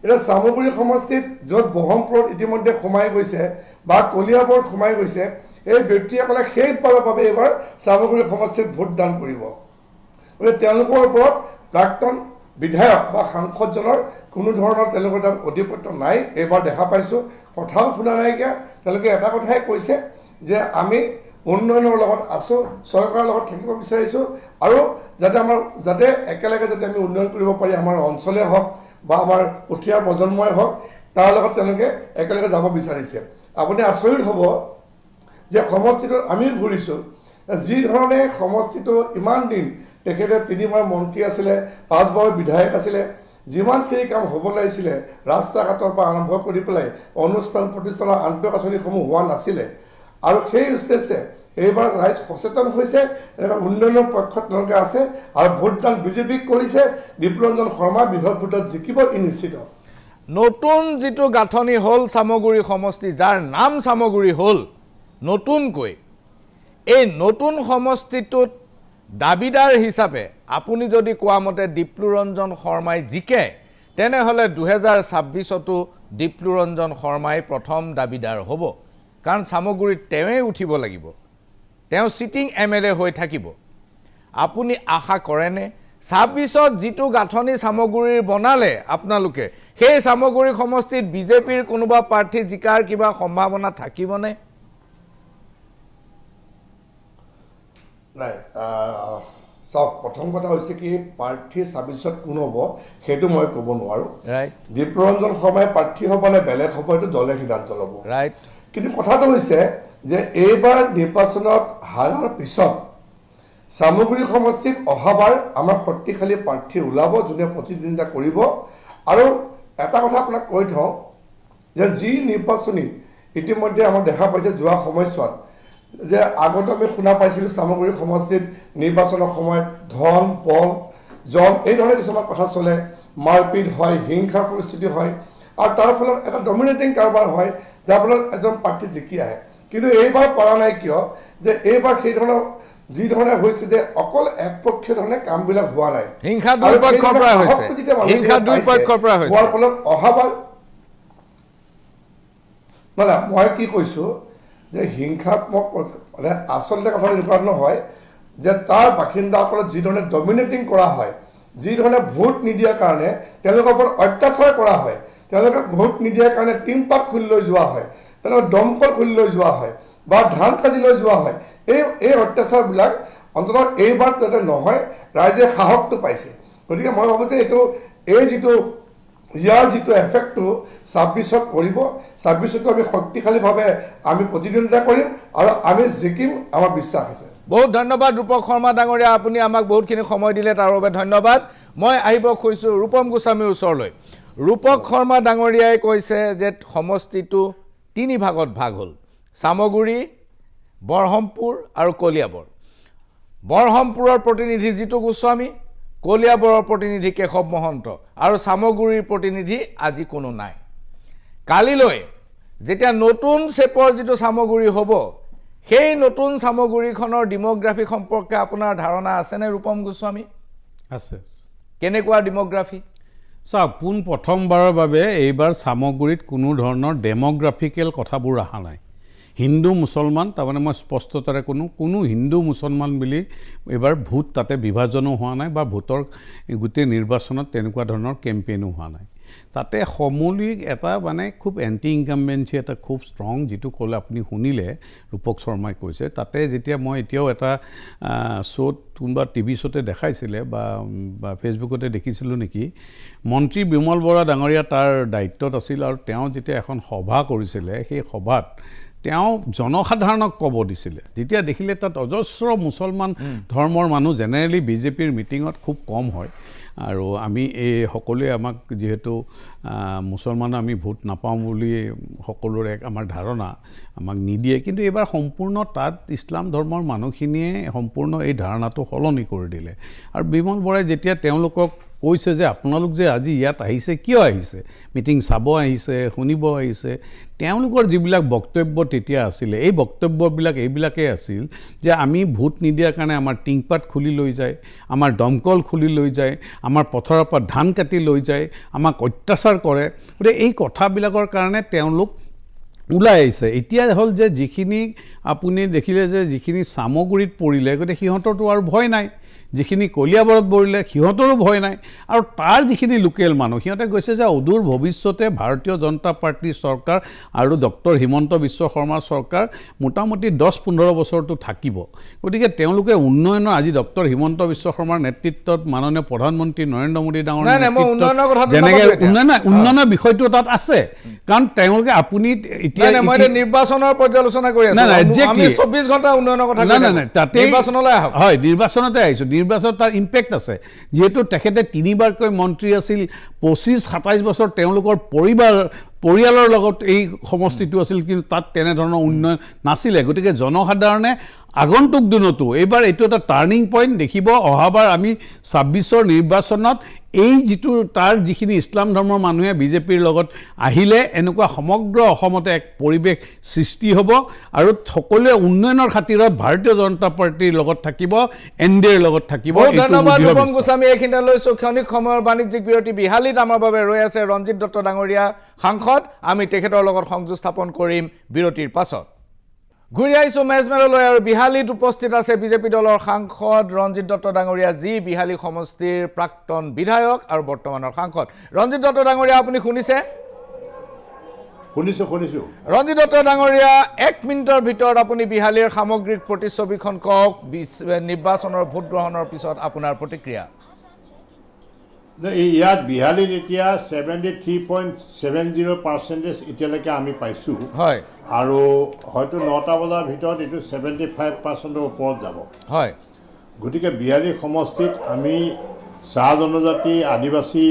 এতিয়া সামগুৰি সমষ্টিত য'ত বহমপুৰত ইতিমধ্যে সোমাই গৈছে বা কলিয়াবৰত সোমাই গৈছে এই ব্যক্তিসকলে শেষবাৰৰ বাবে এইবাৰ সামগুৰি সমষ্টিত ভোটদান কৰিব গতিকে তেওঁলোকৰ ওপৰত প্ৰাক্তন বিধায়ক বা সাংসদজনৰ কোনো ধৰণৰ তেওঁলোকৰ তাত অধিপত্য নাই এইবাৰ দেখা পাইছোঁ কথাও শুনা নাইকিয়া তেওঁলোকে এটা কথাই কৈছে যে আমি উন্নয়নৰ লগত আছোঁ চৰকাৰৰ লগত থাকিব বিচাৰিছোঁ আৰু যাতে একেলগে যাতে আমি উন্নয়ন কৰিব পাৰি আমাৰ অঞ্চলে হওক বা আমাৰ উঠি অহা প্ৰজন্মই হওক তাৰ লগত তেওঁলোকে একেলগে যাব বিচাৰিছে আপুনি আচৰিত হ'ব যে সমষ্টিটোত আমিও ঘূৰিছোঁ যি ধৰণে সমষ্টিটো ইমান দিন তেখেতে 3বাৰ মন্ত্ৰী আছিলে 5বাৰ বিধায়ক আছিলে যিমানখিনি কাম হ'ব লাগিছিলে ৰাস্তা ঘাটৰ পৰা আৰম্ভ কৰি পেলাই অনুষ্ঠান প্ৰতিষ্ঠানৰ আন্তঃগাঁথনিসমূহ হোৱা নাছিলে আৰু সেই উদ্দেশ্যে এইবাৰ ৰাইজ সচেতন হৈছে উন্নয়নৰ পক্ষত তেওঁলোকে আছে আৰু ভোটদান বিজেপিক কৰিছে বিপ্লৱৰঞ্জন শৰ্মা বৃহৎ ভোটত জিকিব ই নিশ্চিত নতুন যিটো গাঁথনি হ'ল চামগুৰি সমষ্টি যাৰ নাম চামগুৰি হ'ল নতুনকৈ এই নতুন সমষ্টিটোত দাবিদাৰ হিচাপে আপুনি যদি কোৱা মতে দীপ্লুৰঞ্জন শৰ্মাই জিকে তেনেহ'লে 2026তো দীপ্লুৰঞ্জন শৰ্মাই প্ৰথম দাবিদাৰ হ'ব কাৰণ চামগুৰিত তেওঁই উঠিব লাগিব তেওঁ সিটিং MLA হৈ থাকিব আপুনি আশা কৰেনে 26ত যিটো গাঁথনি চামগুৰিৰ বনালে আপোনালোকে সেই চামগুৰি সমষ্টিত বিজেপিৰ কোনোবা প্ৰাৰ্থী জিকাৰ কিবা সম্ভাৱনা থাকিবনে নাই চাওক প্ৰথম কথা হৈছে কি প্ৰাৰ্থী 26ত কোন হ'ব সেইটো মই ক'ব নোৱাৰোঁ ৰাইট দীপ্লুৰঞ্জন শৰ্মাই প্ৰাৰ্থী হ'ব নে বেলেগ হ'ব এইটো দলে সিদ্ধান্ত ল'ব ৰাইট কিন্তু কথাটো হৈছে যে এইবাৰ নিৰ্বাচনত হাৰাৰ পিছত চামগুৰি সমষ্টিত অহাবাৰ আমাৰ শক্তিশালী প্ৰাৰ্থী ওলাব যোনে প্ৰতিদ্বন্দ্বিতা কৰিব আৰু এটা কথা আপোনাক কৈ থওঁ যে যি নিৰ্বাচনী ইতিমধ্যে আমাৰ দেখা পাইছে যোৱা সময়ছোৱাত যে আগতে আমি শুনা পাইছিলোঁ চামগুৰি সমষ্টিত নিৰ্বাচনৰ সময়ত ধন বল জন এই ধৰণে কিছুমান কথা চলে মাৰপিট হয় হিংসাৰ পৰিস্থিতি হয় আৰু তাৰ ফলত এটা ডমিনেটিং কাৰবাৰ হয় যাৰ ফলত এজন প্ৰাৰ্থী জিকি আহে কিন্তু এইবাৰ পৰা নাই কিয় যে এইবাৰ সেই ধৰণৰ যি ধৰণে হৈছে যে অকল একপক্ষীয় ধৰণে কামবিলাক হোৱা নাই হিংসা দুই পক্ষৰ পৰা হৈছে হোৱাৰ ফলত অহাবাৰ মানে মই কি কৈছোঁ যে হিংসাত্মক মানে আচলতে কথা এনেকুৱা নহয় যে তাৰ বাসিন্দাসকলক যি ধৰণে ডমিনেটিং কৰা হয় যি ধৰণে ভোট নিদিয়াৰ কাৰণে তেওঁলোকৰ ওপৰত অত্যাচাৰ কৰা হয় তেওঁলোকে ভোট নিদিয়াৰ কাৰণে টিমপাত খুলি লৈ যোৱা হয় তেওঁলোকক দমকল খুলি লৈ যোৱা হয় বা ধান কাজি লৈ যোৱা হয় এই অত্যাচাৰবিলাক অন্ততঃ এইবাৰ যাতে নহয় ৰাইজে সাহসটো পাইছে গতিকে মই ভাবোঁ যে এইটো এই যিটো ইয়াৰ যিটো এফেক্টটো 26ত পৰিব 26তো আমি শক্তিশালীভাৱে আমি প্ৰতিদ্বন্দ্বিতা কৰিম আৰু আমি জিকিম আমাৰ বিশ্বাস আছে বহুত ধন্যবাদ ৰূপক শৰ্মা ডাঙৰীয়া আপুনি আমাক বহুতখিনি সময় দিলে তাৰ বাবে ধন্যবাদ মই আহিব খুজিছোঁ ৰূপম গোস্বামীৰ ওচৰলৈ ৰূপক শৰ্মা ডাঙৰীয়াই কৈছে যে সমষ্টিটো 3 ভাগত ভাগ হ'ল চামগুৰি বৰহমপুৰ আৰু কলিয়াবৰ বৰহমপুৰৰ প্ৰতিনিধি জিতু গোস্বামী কলিয়াবৰৰ প্ৰতিনিধি কেশৱ মহন্ত আৰু চামগুৰিৰ প্ৰতিনিধি আজি কোনো নাই কালিলৈ যেতিয়া নতুন চেপৰ যিটো চামগুৰি হ'ব সেই নতুন চামগুৰিখনৰ ডেমোগ্ৰাফি সম্পৰ্কে আপোনাৰ ধাৰণা আছেনে ৰূপম গোস্বামী আছে কেনেকুৱা ডেমোগ্ৰাফি চাওক প্ৰথমবাৰৰ বাবে এইবাৰ চামগুৰিত কোনো ধৰণৰ ডেমোগ্ৰাফিকেল কথাবোৰ অহা নাই হিন্দু মুছলমান তাৰমানে মই স্পষ্টতাৰে কোনো হিন্দু মুছলমান বুলি এবাৰ ভোট তাতে বিভাজনো হোৱা নাই বা ভোটৰ গোটেই নিৰ্বাচনত তেনেকুৱা ধৰণৰ কেম্পেইনো হোৱা নাই তাতে সমূলিক এটা মানে খুব এণ্টি ইনকামবেঞ্চি এটা খুব ষ্ট্ৰং যিটো ক'লে আপুনি শুনিলে ৰূপক শৰ্মাই কৈছে তাতে যেতিয়া মই এতিয়াও এটা শ্ব'ত কোনোবা টিভি শ্ব'তে দেখাইছিলে বা ফেচবুকতে দেখিছিলোঁ নেকি মন্ত্ৰী বিমল বৰা ডাঙৰীয়া তাৰ দায়িত্বত আছিল আৰু তেওঁ যেতিয়া এখন সভা কৰিছিলে সেই সভাত তেওঁ জনসাধাৰণক ক'ব দিছিলে যেতিয়া দেখিলে তাত অজস্ৰ মুছলমান ধৰ্মৰ মানুহ জেনেৰেলি বিজেপিৰ মিটিঙত খুব কম হয় আৰু আমি এই সকলোৱে আমাক যেহেতু মুছলমান আমি ভোট নাপাওঁ বুলি সকলোৰে আমাৰ ধাৰণা আমাক নিদিয়ে কিন্তু এইবাৰ সম্পূৰ্ণ তাত ইছলাম ধৰ্মৰ মানুহখিনিয়ে সম্পূৰ্ণ এই ধাৰণাটো সলনি কৰি দিলে আৰু বিমল বৰাই যেতিয়া তেওঁলোকক কৈছে যে আপোনালোক যে আজি ইয়াত আহিছে কিয় আহিছে মিটিং চাব আহিছে শুনিব আহিছে তেওঁলোকৰ যিবিলাক বক্তব্য তেতিয়া আছিলে এই বক্তব্যবিলাক এইবিলাকেই আছিল যে আমি ভোট নিদিয়াৰ কাৰণে আমাৰ টিংপাত খুলি লৈ যায় আমাৰ দমকল খুলি লৈ যায় আমাৰ পথাৰৰ পৰা ধান কাটি লৈ যায় আমাক অত্যাচাৰ কৰে গতিকে এই কথাবিলাকৰ কাৰণে তেওঁলোক ওলাই আহিছে এতিয়া হ'ল যে যিখিনি আপুনি দেখিলে যে যিখিনি চামগুৰিত পৰিলে গতিকে সিহঁতৰতো আৰু ভয় নাই যিখিনি কলিয়াবৰত বৰিলে সিহঁতৰো ভয় নাই আৰু তাৰ যিখিনি লোকেল মানুহ সিহঁতে কৈছে যে অদূৰ ভৱিষ্যতে ভাৰতীয় জনতা পাৰ্টিৰ চৰকাৰ আৰু ডক্টৰ হিমন্ত বিশ্ব শৰ্মাৰ চৰকাৰ মোটামুটি 10-15 বছৰটো থাকিব গতিকে তেওঁলোকে উন্নয়নৰ আজি ডক্টৰ হিমন্ত বিশ্ব শৰ্মাৰ নেতৃত্বত মাননীয় প্ৰধানমন্ত্ৰী নৰেন্দ্ৰ মোদী ডাঙৰ যেনেকৈ উন্নয়নৰ বিষয়টো তাত আছে কাৰণ তেওঁলোকে আপুনি এতিয়া নিৰ্বাচনৰ পৰ্যালোচনা কৰি আছে আমি 24 ঘণ্টা উন্নয়নৰ কথা তাতে নিৰ্বাচনলৈ আহক হয় নিৰ্বাচনতে আহিছোঁ নিৰ্বাচনত তাৰ ইম্পেক্ট আছে যিহেতু তেখেতে 3বাৰকৈ মন্ত্ৰী আছিল 25-27 বছৰ তেওঁলোকৰ পৰিয়ালৰ লগত এই সমষ্টিটো আছিল কিন্তু তাত তেনেধৰণৰ উন্নয়ন নাছিলে গতিকে জনসাধাৰণে আগন্তুক দিনতো এইবাৰ এইটো এটা টাৰ্ণিং পইণ্ট দেখিব অহাবাৰ আমি 26ৰ নিৰ্বাচনত এই যিটো তাৰ যিখিনি ইছলাম ধৰ্মৰ মানুহে বিজেপিৰ লগত আহিলে এনেকুৱা সমগ্ৰ অসমতে এক পৰিৱেশ সৃষ্টি হ'ব আৰু সকলোৱে উন্নয়নৰ খাতিৰত ভাৰতীয় জনতা পাৰ্টিৰ লগত থাকিব এনডিএৰ লগত থাকিব ধন্যবাদ ৰূপম গোস্বামী এইখিনিতে লৈছোঁ ক্ষণিক সময়ৰ বাণিজ্যিক বিৰতি বিহালীত আমাৰ বাবে ৰৈ আছে ৰঞ্জিত দত্ত ডাঙৰীয়া সাংসদ আমি তেখেতৰ লগত সংযোগ স্থাপন কৰিম বিৰতিৰ পাছত ঘূৰি আহিছোঁ মেজমেৰলৈ আৰু বিহালীত উপস্থিত আছে বিজেপি দলৰ সাংসদ ৰঞ্জিত দত্ত ডাঙৰীয়া যি বিহালী সমষ্টিৰ প্ৰাক্তন বিধায়ক আৰু বৰ্তমানৰ সাংসদ ৰঞ্জিত দত্ত ডাঙৰীয়া আপুনি শুনিছে শুনিছোঁ ৰঞ্জিত দত্ত ডাঙৰীয়া 1 মিনিটৰ ভিতৰত আপুনি বিহালীৰ সামগ্ৰিক প্ৰতিচ্ছবিখন কওক নিৰ্বাচনৰ ভোট গ্ৰহণৰ পিছত আপোনাৰ প্ৰতিক্ৰিয়া ইয়াত বিহালীত এতিয়া 73.70% এতিয়ালৈকে আমি পাইছোঁ হয় আৰু হয়তো 9টা বজাৰ ভিতৰত এইটো 75%ৰ ওপৰত যাব হয় গতিকে বিহালী সমষ্টিত আমি চাহ জনজাতি আদিবাসী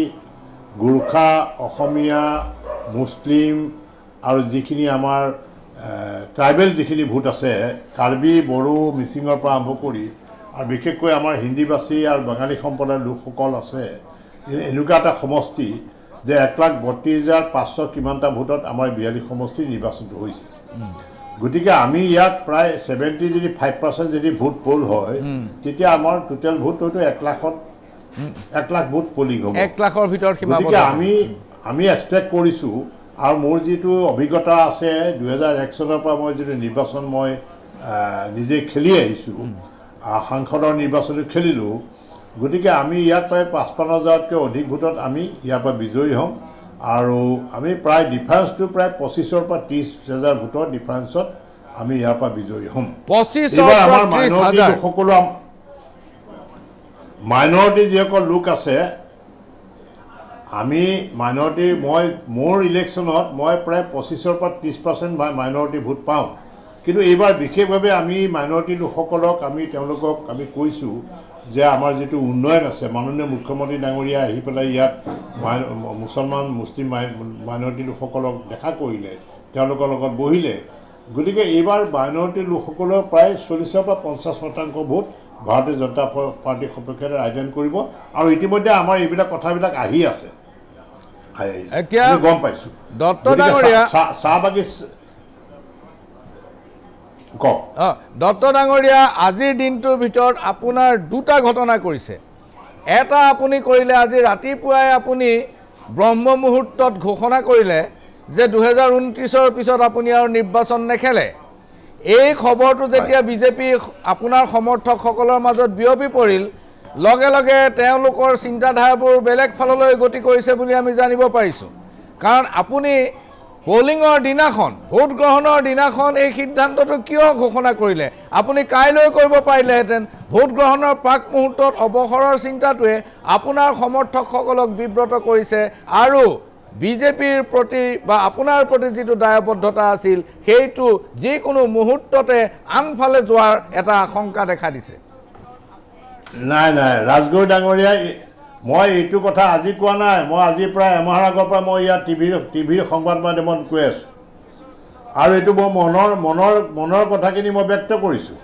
গোৰ্খা অসমীয়া মুছলিম আৰু যিখিনি আমাৰ ট্ৰাইবেল যিখিনি ভোট আছে কাৰ্বি বড়ো মিচিঙৰ পৰা আৰম্ভ কৰি আৰু বিশেষকৈ আমাৰ হিন্দীভাষী আৰু বাঙালী সম্প্ৰদায়ৰ লোকসকল আছে এনেকুৱা এটা সমষ্টি যে 1,32,500 কিমানটা ভোটত আমাৰ বিহালী সমষ্টিৰ নিৰ্বাচনটো হৈছে গতিকে আমি ইয়াত প্ৰায় 75% যদি ভোট পোল হয় তেতিয়া আমাৰ টোটেল ভোট হয়তো 1 লাখ ভোট পলিং হ'ব 1 লাখৰ ভিতৰত গতিকে আমি এক্সপেক্ট কৰিছোঁ আৰু মোৰ যিটো অভিজ্ঞতা আছে 2001 চনৰ পৰা মই যিটো নিৰ্বাচন মই নিজে খেলি আহিছোঁ সাংসদৰ নিৰ্বাচনো খেলিলোঁ গতিকে আমি ইয়াত প্ৰায় 55,000তকৈ অধিক ভোটত আমি ইয়াৰ পৰা বিজয়ী হ'ম আৰু আমি প্ৰায় ডিফাৰেন্সটো প্ৰায় 25ৰ পৰা 30,000 ভোটৰ ডিফাৰেন্সত আমি ইয়াৰ পৰা বিজয়ী হ'ম 25ৰ পৰা 30,000 সকলো মাইনৰিটি যিসকল লোক আছে আমি মাইনৰিটি মোৰ ইলেকশ্যনত মই প্ৰায় 25ৰ পৰা 30% মাইনৰিটি ভোট পাওঁ কিন্তু এইবাৰ বিশেষভাৱে আমি মাইনৰিটি লোকসকলক আমি তেওঁলোকক আমি কৈছোঁ যে আমাৰ যিটো উন্নয়ন আছে মাননীয় মুখ্যমন্ত্ৰী ডাঙৰীয়া আহি পেলাই ইয়াত মুছলমান মুছলিম মাইনৰিটি লোকসকলক দেখা কৰিলে তেওঁলোকৰ লগত বহিলে গতিকে এইবাৰ মাইনৰিটি লোকসকলৰ প্ৰায় 40ৰ পৰা 50% ভোট ভাৰতীয় জনতা পাৰ্টিৰ সপক্ষে ৰাইজেন কৰিব আৰু ইতিমধ্যে আমাৰ এইবিলাক কথাবিলাক আহি আছে এতিয়া গম পাইছোঁ দত্ত ডাঙৰীয়া চাহ বাগিচ দত্ত ডাঙৰীয়া আজিৰ দিনটোৰ ভিতৰত আপোনাৰ দুটা ঘটনা কৰিছে এটা আপুনি কৰিলে আজি ৰাতিপুৱাই আপুনি ব্ৰহ্ম মুহূৰ্তত ঘোষণা কৰিলে যে 2029ৰ পিছত আপুনি আৰু নিৰ্বাচন নেখেলে এই খবৰটো যেতিয়া বিজেপি আপোনাৰ সমৰ্থকসকলৰ মাজত বিয়পি পৰিল লগে লগে তেওঁলোকৰ চিন্তাধাৰাবোৰ বেলেগ ফাললৈ গতি কৰিছে বুলি আমি জানিব পাৰিছোঁ কাৰণ আপুনি পোলিঙৰ দিনাখন ভোট গ্ৰহণৰ দিনাখন এই সিদ্ধান্তটো কিয় ঘোষণা কৰিলে আপুনি কাইলৈ কৰিব পাৰিলেহেঁতেন ভোট গ্ৰহণৰ প্ৰাক মুহূৰ্তত অৱসৰৰ চিন্তাটোৱে আপোনাৰ সমৰ্থকসকলক বিব্ৰত কৰিছে আৰু বিজেপিৰ প্ৰতি বা আপোনাৰ প্ৰতি যিটো দায়বদ্ধতা আছিল সেইটো যিকোনো মুহূৰ্ততে আনফালে যোৱাৰ এটা আশংকা দেখা দিছে নাই ৰাজগড় ডাঙৰীয়া মই এইটো কথা আজি কোৱা নাই মই আজি প্ৰায় এমাহৰ আগৰ পৰা মই ইয়াত টিভিৰ সংবাদ মাধ্যমত কৈ আছোঁ আৰু এইটো মই মনৰ কথাখিনি মই ব্যক্ত কৰিছোঁ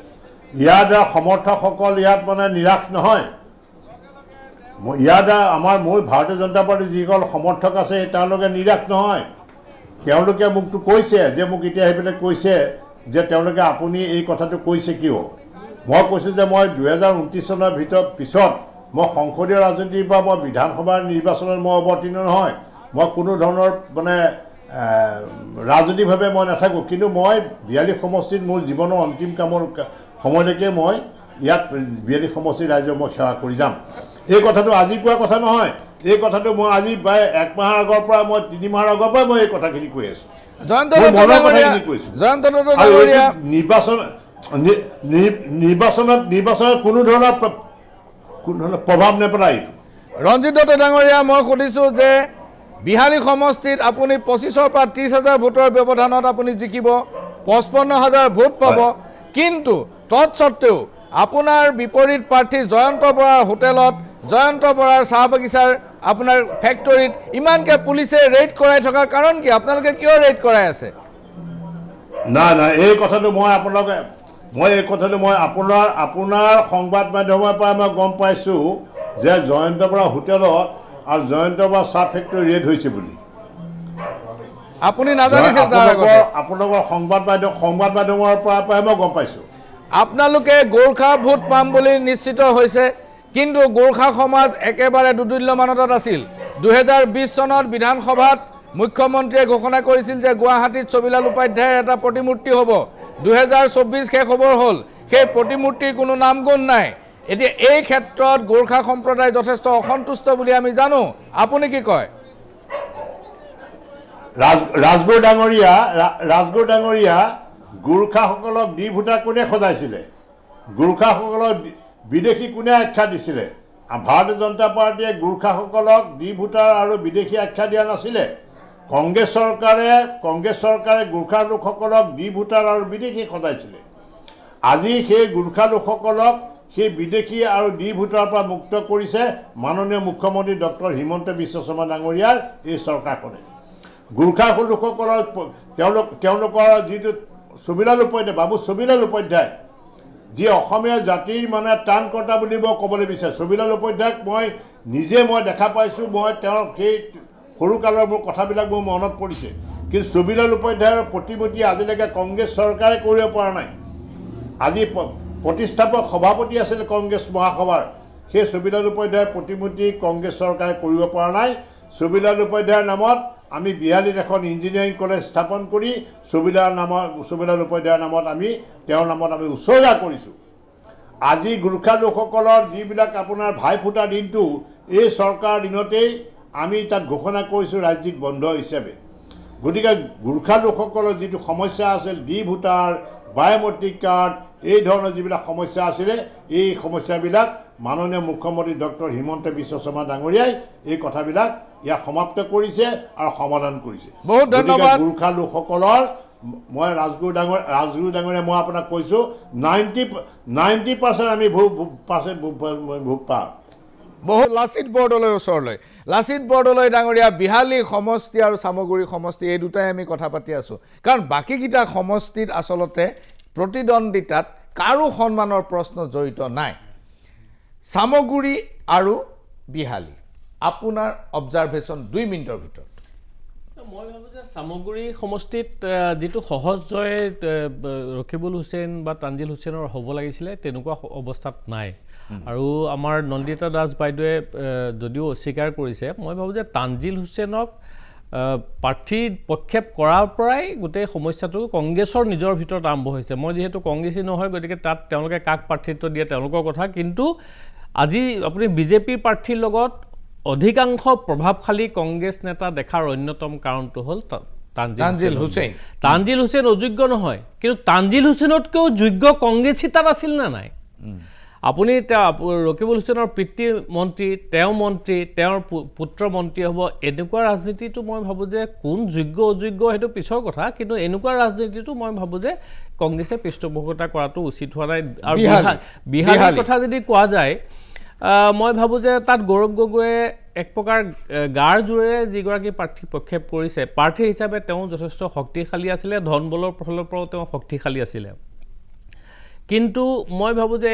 ইয়াৰ দ্বাৰা সমৰ্থকসকল ইয়াত মানে নিৰাশ নহয় ইয়াৰ দ্বাৰা মোৰ ভাৰতীয় জনতা পাৰ্টীৰ যিসকল সমৰ্থক আছে তেওঁলোকে নিৰাশ নহয় তেওঁলোকে মোকতো কৈছে যে মোক এতিয়া আহি পেলাই কৈছে যে তেওঁলোকে আপুনি এই কথাটো কৈছে কিয় মই কৈছোঁ যে মই 2029 চনৰ পিছত মই সংসদীয় ৰাজনীতিৰ পৰা মই বিধানসভাৰ নিৰ্বাচনত মই অৱতীৰ্ণ নহয় মই কোনো ধৰণৰ মানে ৰাজনৈতিকভাৱে মই নাথাকোঁ কিন্তু মই বিহালী সমষ্টিত মোৰ জীৱনৰ অন্তিম কামৰ সময়লৈকে মই ইয়াত বিহালী সমষ্টিৰ ৰাইজক মই সেৱা কৰি যাম। এই কথাটো আজি কোৱা কথা নহয়, এই কথাটো মই আজি প্ৰায় 1 মাহৰ আগৰ পৰা মই 3 মাহৰ আগৰ পৰা মই এই কথাখিনি কৈ আছোঁ। নিৰ্বাচনত কোনো ধৰণৰ প্ৰভাৱ নেপেলায়। ৰঞ্জিত দত্ত ডাঙৰীয়া, মই সুধিছোঁ যে বিহালী সমষ্টিত আপুনি 25,000 পৰা 30,000 ভোটৰ ব্যৱধানত আপুনি জিকিব, 55,000 ভোট পাব, কিন্তু তৎসত্ত্বেও আপোনাৰ বিপৰীত প্ৰাৰ্থী জয়ন্ত বৰাৰ হোটেলত, জয়ন্ত বৰাৰ চাহ বাগিচাৰ আপোনাৰ ফেক্টৰীত ইমানকৈ পুলিচে ৰেইড কৰাই থকাৰ কাৰণ কি? আপোনালোকে কিয় ৰেইড কৰাই আছে? নাই নাই, এই কথাটো মই আপোনাৰ সংবাদ মাধ্যমৰ পৰা মই গম পাইছোঁ যে জয়ন্ত বৰা হোটেলত আৰু জয়ন্ত বৰা চাহ ফেক্টৰী ৰেইড হৈছে বুলি। আপুনি নাজানিছিল? আপোনালোকৰ সংবাদ মাধ্যমৰ পৰাই মই গম পাইছোঁ। আপোনালোকে গোৰ্খা ভোট পাম বুলি নিশ্চিত হৈছে, কিন্তু গোৰ্খা সমাজ একেবাৰে দুদুল্যমানতাত আছিল। 2020 চনত বিধানসভাত মুখ্যমন্ত্ৰীয়ে ঘোষণা কৰিছিল যে গুৱাহাটীত ছবিলাল উপাধ্যায়ৰ এটা প্ৰতিমূৰ্তি হ'ব। 2024 শেষ হ'বৰ হ'ল, সেই প্ৰতিমূৰ্তিৰ কোনো নামগুণ নাই। এতিয়া এই ক্ষেত্ৰত গোৰ্খা সম্প্ৰদায় যথেষ্ট অসন্তুষ্ট বুলি আমি জানো, আপুনি কি কয়? ৰাজগুৰু ডাঙৰীয়া, গোৰ্খাসকলক ডি ভোটাৰ কোনে সজাইছিলে? গোৰ্খাসকলক বিদেশী কোনে আখ্যা দিছিলে? ভাৰতীয় জনতা পাৰ্টীয়ে গোৰ্খাসকলক ডি ভোটাৰ আৰু বিদেশী আখ্যা দিয়া নাছিলে। কংগ্ৰেছ চৰকাৰে গোৰ্খা লোকসকলক ডি ভোটাৰ আৰু বিদেশী সজাইছিলে। আজি সেই গোৰ্খা লোকসকলক সেই বিদেশী আৰু ডি ভোটাৰৰ পৰা মুক্ত কৰিছে মাননীয় মুখ্যমন্ত্ৰী ডক্টৰ হিমন্ত বিশ্ব শৰ্মা ডাঙৰীয়াৰ এই চৰকাৰখনে। গোৰ্খা লোকসকলৰ তেওঁলোকৰ যিটো বাবু ছবিলাল উপাধ্যায়, যি অসমীয়া জাতিৰ মানে ত্ৰাণকৰ্তা বুলি মই ক'বলৈ বিচাৰোঁ। ছবিলাল উপাধ্যায়ক মই দেখা পাইছোঁ, তেওঁৰ সেই সৰুকালৰ মোৰ কথাবিলাক মোৰ মনত পৰিছে, কিন্তু ছবিলাল উপাধ্যায়ৰ প্ৰতিমূৰ্তি আজিলৈকে কংগ্ৰেছ চৰকাৰে কৰিব পৰা নাই। আজি প্ৰতিষ্ঠাপক সভাপতি আছিল কংগ্ৰেছ মহাসভাৰ, সেই ছবিলাল উপাধ্যায়ৰ প্ৰতিমূৰ্তি কংগ্ৰেছ চৰকাৰে কৰিব পৰা নাই। ছবিলাল উপাধ্যায়ৰ নামত আমি বিহালীত এখন ইঞ্জিনিয়াৰিং কলেজ স্থাপন কৰি ছবিলাল উপাধ্যায়ৰ নামত তেওঁৰ নামত আমি উৎসৰ্গা কৰিছোঁ। আজি গোৰ্খা লোকসকলৰ যিবিলাক আপোনাৰ ভাইফোঁটা দিনটো এই চৰকাৰৰ দিনতেই আমি তাত ঘোষণা কৰিছোঁ ৰাজ্যিক বন্ধ হিচাপে। গতিকে গোৰ্খা লোকসকলৰ যিটো সমস্যা আছিল, ডি ভোটাৰ, বায়'মেট্ৰিক কাৰ্ড, এই ধৰণৰ যিবিলাক সমস্যা আছিলে, এই সমস্যাবিলাক মাননীয় মুখ্যমন্ত্ৰী ডক্টৰ হিমন্ত বিশ্ব শৰ্মা ডাঙৰীয়াই এই কথাবিলাক ইয়াক সমাপ্ত কৰিছে আৰু সমাধান কৰিছে। বহুত ধন্যবাদ। গোৰ্খা লোকসকলৰ মই ৰাজগুৰু ডাঙৰীয়া মই আপোনাক কৈছোঁ 90% আমি ভোগ পাম। বহুত লাচিত বৰদলৈৰ ওচৰলৈ, লাচিত বৰদলৈ ডাঙৰীয়া, বিহালী সমষ্টি আৰু চামগুৰি সমষ্টি এই দুটাই আমি কথা পাতি আছোঁ, কাৰণ বাকীকেইটা সমষ্টিত আচলতে প্ৰতিদ্বন্দ্বিতাত কাৰো সন্মানৰ প্ৰশ্ন জড়িত নাই। চামগুৰি আৰু বিহালী, আপোনাৰ অবজাৰভেশ্যন 2 মিনিটৰ ভিতৰত। মই ভাবোঁ যে চামগুৰি সমষ্টিত যিটো সহজ জয় ৰকিবুল হুছেইন বা তানজিল হুছেইনৰ হ'ব লাগিছিলে তেনেকুৱা অৱস্থাত নাই। আৰু আমাৰ নন্দিতা দাস বাইদেৱে যদিও অস্বীকাৰ কৰিছে, মই ভাবোঁ যে তানজিল হুছেইনক প্ৰাৰ্থী প্ৰক্ষেপ কৰাৰ পৰাই গোটেই সমস্যাটো কংগ্ৰেছৰ নিজৰ ভিতৰত আৰম্ভ হৈছে। মই যিহেতু কংগ্ৰেছী নহয়, গতিকে তাত তেওঁলোকে কাক প্ৰাৰ্থিত্ব দিয়ে তেওঁলোকৰ কথা, কিন্তু আজি আপুনি বিজেপিৰ প্ৰাৰ্থীৰ লগত অধিকাংশ প্ৰভাৱশালী কংগ্ৰেছ নেতা দেখাৰ অন্যতম কাৰণটো হ'ল তানজিল হুছেইন। তানজিল হুছেইন অযোগ্য নহয়, কিন্তু তানজিল হুছেইনতকৈও যোগ্য কংগ্ৰেছী তাত আছিল নে নাই? আপুনি ৰকিবুল হুছেইনৰ পিতৃ মন্ত্ৰী, তেওঁৰ পুত্ৰ মন্ত্ৰী হ'ব, এনেকুৱা ৰাজনীতিটো মই ভাবোঁ যে কোন যোগ্য অযোগ্য সেইটো পিছৰ কথা, কিন্তু এনেকুৱা ৰাজনীতিটো মই ভাবোঁ যে কংগ্ৰেছে পৃষ্ঠপোষকতা কৰাটো উচিত হোৱা নাই। আৰু বিহালীৰ কথা যদি কোৱা যায়, মই ভাবোঁ যে তাত গৌৰৱ গগৈয়ে এক প্ৰকাৰ গাৰ জোৰেৰে যিগৰাকী প্ৰাৰ্থী প্ৰক্ষেপ কৰিছে, প্ৰাৰ্থী হিচাপে তেওঁ যথেষ্ট শক্তিশালী আছিলে, ধন বলৰ ফালৰ পৰাও তেওঁ শক্তিশালী আছিলে। কিন্তু মই ভাবোঁ যে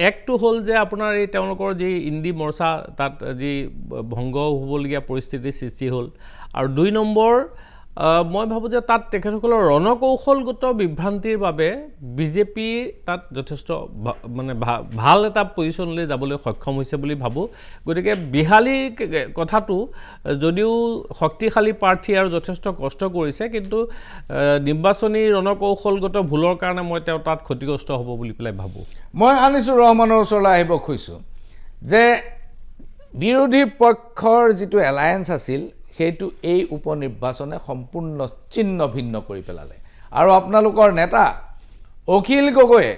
একটো হ'ল যে আপোনাৰ এই তেওঁলোকৰ যি ইণ্ডি মৰ্চা তাত যি ভংগ হ'বলগীয়া পৰিস্থিতিৰ সৃষ্টি হ'ল, আৰু 2 নম্বৰ মই ভাবোঁ যে তাত তেখেতসকলৰ ৰণকৌশলগত বিভ্ৰান্তিৰ বাবে বিজেপি তাত যথেষ্ট মানে ভাল এটা পজিশ্যনলৈ যাবলৈ সক্ষম হৈছে বুলি ভাবোঁ গতিকে বিহালী কথাটো যদিও শক্তিশালী প্ৰাৰ্থী আৰু যথেষ্ট কষ্ট কৰিছে কিন্তু নিৰ্বাচনী ৰণকৌশলগত ভুলৰ কাৰণে মই তেওঁ তাত ক্ষতিগ্ৰস্ত হ'ব বুলি পেলাই ভাবোঁ মই আনিছুৰ ৰহমানৰ ওচৰলৈ আহিব খুজিছোঁ যে বিৰোধী পক্ষৰ যিটো এলায়েন্স আছিল সেইটো এই উপনিৰ্বাচনে সম্পূৰ্ণ চিহ্ন ভিন্ন কৰি পেলালে আৰু আপোনালোকৰ নেতা অখিল গগৈয়ে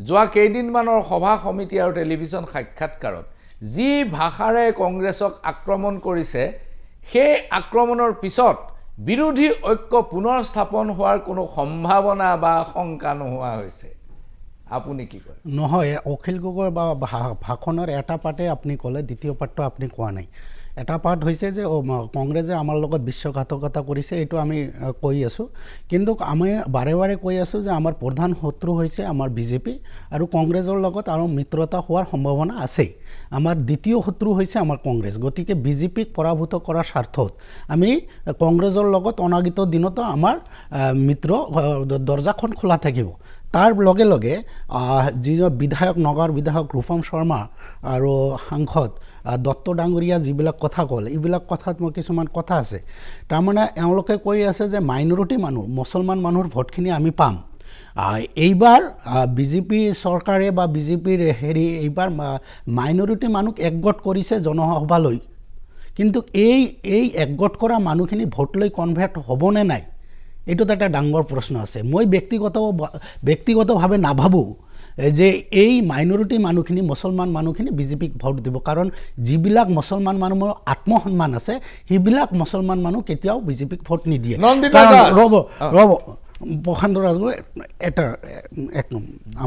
যোৱা কেইদিনমানৰ সভা সমিতি আৰু টেলিভিছন সাক্ষাৎকাৰত যি ভাষাৰে কংগ্ৰেছক আক্ৰমণ কৰিছে সেই আক্ৰমণৰ পিছত বিৰোধী ঐক্য পুনৰ স্থাপন হোৱাৰ কোনো সম্ভাৱনা বা শংকা নোহোৱা হৈছে আপুনি কি কয় নহয় অখিল গগৈৰ বা ভাষণৰ এটা পাৰ্টে আপুনি ক'লে দ্বিতীয় পাৰ্টটো আপুনি কোৱা নাই এটা পাৰ্ট হৈছে যে কংগ্ৰেছে আমাৰ লগত বিশ্বাসঘাতকতা কৰিছে এইটো আমি কৈ আছোঁ কিন্তু আমি বাৰে বাৰে কৈ আছোঁ যে আমাৰ প্ৰধান শত্ৰু হৈছে আমাৰ বিজেপি আৰু কংগ্ৰেছৰ লগত আৰু মিত্ৰতা হোৱাৰ সম্ভাৱনা আছেই আমাৰ দ্বিতীয় শত্ৰু হৈছে আমাৰ কংগ্ৰেছ গতিকে বিজেপিক পৰাভূত কৰাৰ স্বাৰ্থত আমি কংগ্ৰেছৰ লগত অনাগত দিনতো আমাৰ মিত্ৰ দৰ্জাখন খোলা থাকিব তাৰ লগে লগে যিজন বিধায়ক নগাঁৱৰ বিধায়ক ৰূপম শৰ্মা আৰু সাংসদ দত্ত ডাঙৰীয়া যিবিলাক কথা ক'ল এইবিলাক কথাত মই কিছুমান কথা আছে তাৰমানে এওঁলোকে কৈ আছে যে মাইনৰিটি মানুহ মুছলমান মানুহৰ ভোটখিনি আমি পাম এইবাৰ বিজেপি চৰকাৰে বা বিজেপিৰ এইবাৰ মাইনৰিটি মানুহক একগোট কৰিছে জনসভালৈ কিন্তু এই একগোট কৰা মানুহখিনি ভোট লৈ কনভাৰ্ট হ'বনে নাই এইটোত এটা ডাঙৰ প্ৰশ্ন আছে মই ব্যক্তিগতভাৱে নাভাবোঁ যে এই মাইনৰিটি মানুহখিনি মুছলমান মানুহখিনি বিজেপিক ভোট দিব কাৰণ যিবিলাক মুছলমান মানুহৰ আত্মসন্মান আছে সেইবিলাক মুছলমান মানুহ কেতিয়াও বিজেপিক ভোট নিদিয়ে ৰ'ব প্ৰশান্ত ৰাজগড় এটা এক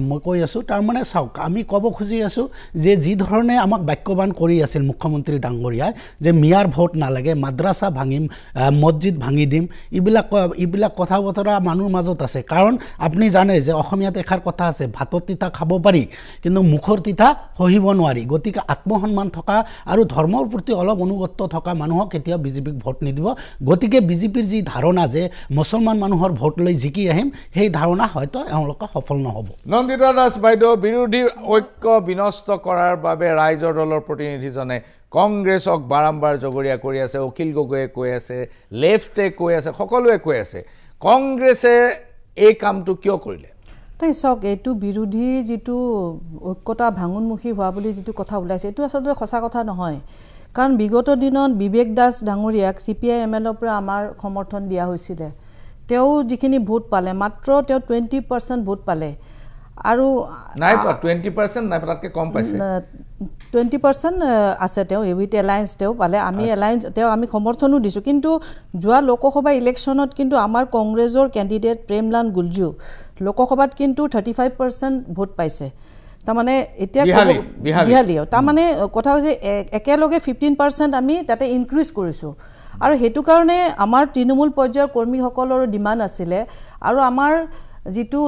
মই কৈ আছোঁ তাৰমানে চাওক আমি ক'ব খুজি আছোঁ যে যি ধৰণে আমাক বাক্যবান কৰি আছিল মুখ্যমন্ত্ৰী ডাঙৰীয়াই যে মিয়াৰ ভোট নালাগে মাদ্ৰাছা ভাঙিম মছজিদ ভাঙি দিম এইবিলাক কথা বতৰা মানুহৰ মাজত আছে কাৰণ আপুনি জানে যে অসমীয়াত এষাৰ কথা আছে ভাতৰ তিতা খাব পাৰি কিন্তু মুখৰ তিতা সহিব নোৱাৰি গতিকে আত্মসন্মান থকা আৰু ধৰ্মৰ প্ৰতি অলপ অনুগত থকা মানুহক কেতিয়াও বিজেপিক ভোট নিদিব গতিকে বিজেপিৰ যি ধাৰণা যে মুছলমান মানুহৰ ভোট লৈ জিকি আহিম সেই ধাৰণা হয়তো এওঁলোকে সফল নহ'ব নন্দিতা দাস বাইদেউ বিৰোধী ঐক্য বিনষ্ট কৰাৰ বাবে ৰাইজৰ দলৰ প্ৰতিনিধিজনে কংগ্ৰেছক বাৰম্বাৰ জগৰীয়া কৰি আছে অখিল গগৈয়ে কৈ আছে লেফ্টে কৈ আছে সকলোৱে কৈ আছে কংগ্ৰেছে এই কামটো কিয় কৰিলে তাই চাওক এইটো বিৰোধী যিটো ঐক্যতা ভাঙোনমুখী হোৱা বুলি যিটো কথা ওলাইছে এইটো আচলতে সঁচা কথা নহয় কাৰণ বিগত দিনত বিবেক দাস ডাঙৰীয়াক CPI-ML পৰা আমাৰ সমৰ্থন দিয়া হৈছিলে তেওঁ যিখিনি ভোট পালে মাত্ৰ তেওঁ 20% ভোট পালে আৰু নাই 20% নাই তাতকৈ কম পাইছে 20% আছে তেওঁ উইথ এলায়েন্স তেওঁ পালে আমি এলায়েন্স তেওঁ আমি সমৰ্থনো দিছোঁ কিন্তু যোৱা লোকসভা ইলেকশ্যনত কিন্তু আমাৰ কংগ্ৰেছৰ কেণ্ডিডেট প্ৰেমলাল গুলজু লোকসভাত কিন্তু 35% ভোট পাইছে তাৰমানে এতিয়া বিহালীও তাৰমানে কথা হৈছে একেলগে 15% আমি তাতে ইনক্ৰিজ কৰিছোঁ আৰু হেতু কাৰণে আমাৰ তৃণমূল পৰ্যায়ৰ কৰ্মীসকলৰ ডিমাণ্ড আছিলে আৰু আমাৰ যিটো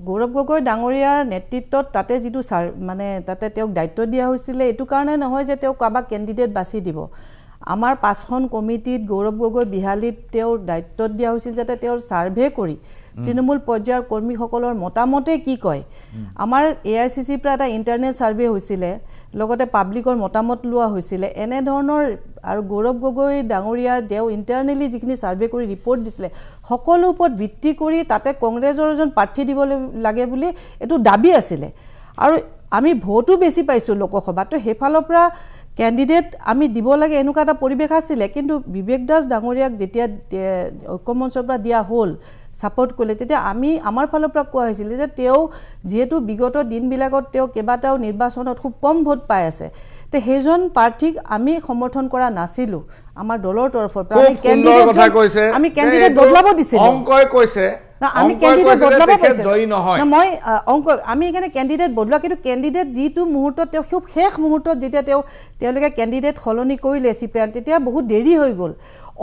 গৌৰৱ গগৈ ডাঙৰীয়াৰ নেতৃত্বত তাতে যিটো মানে তাতে তেওঁক দায়িত্ব দিয়া হৈছিলে এইটো কাৰণে নহয় যে তেওঁ কাবাক কেণ্ডিডেট বাছি দিব আমাৰ 5খন কমিটিত গৌৰৱ গগৈ বিহালীত তেওঁৰ দায়িত্ব দিয়া হৈছিল যাতে তেওঁৰ সাৰ্ভে কৰি তৃণমূল পৰ্যায়ৰ কৰ্মীসকলৰ মতামতে কি কয় আমাৰ AICC পৰা এটা ইণ্টাৰনেট সাৰ্ভে হৈছিলে লগতে পাব্লিকৰ মতামত লোৱা হৈছিলে এনে ধৰণৰ আৰু গৌৰৱ গগৈ ডাঙৰীয়া তেওঁ ইণ্টাৰনেলি যিখিনি সাৰ্ভে কৰি ৰিপৰ্ট দিছিলে সকলো ওপৰত ভিত্তি কৰি তাতে কংগ্ৰেছৰ এজন প্ৰাৰ্থী দিব লাগে বুলি এটো দাবী আছিলে আৰু আমি ভোটো বেছি পাইছোঁ লোকসভাত তো হেফালৰ পৰা কেণ্ডিডেট আমি দিব লাগে এনেকুৱা এটা পৰিৱেশ আছিলে কিন্তু বিবেক দাস ডাঙৰীয়াক যেতিয়া ঐক্যমঞ্চৰ পৰা দিয়া হ'ল সাপোৰ্ট কৰিলে তেতিয়া আমি আমাৰ ফালৰ পৰা কোৱা হৈছিল যে তেওঁ যেহেতু বিগত দিনবিলাকত তেওঁ কেইবাটাও নিৰ্বাচনত খুব কম ভোট পাই আছে তে সেইজন প্ৰাৰ্থীক আমি সমৰ্থন কৰা নাছিলোঁ আমাৰ দলৰ তৰফৰ পৰা আমি কেণ্ডিডেট বদলাব দিছিলোঁ অংকই কৈছে আমি কেণ্ডিডেট বদলাব কৈছে মই অংক আমি এখানে কেণ্ডিডেট বদলোৱা কিন্তু কেণ্ডিডেট যিটো মুহূৰ্তত তেওঁ খুব শেষ মুহূৰ্তত যেতিয়া তেওঁলোকে কেণ্ডিডেট সলনি কৰিলে CPI তেতিয়া বহুত দেৰি হৈ গ'ল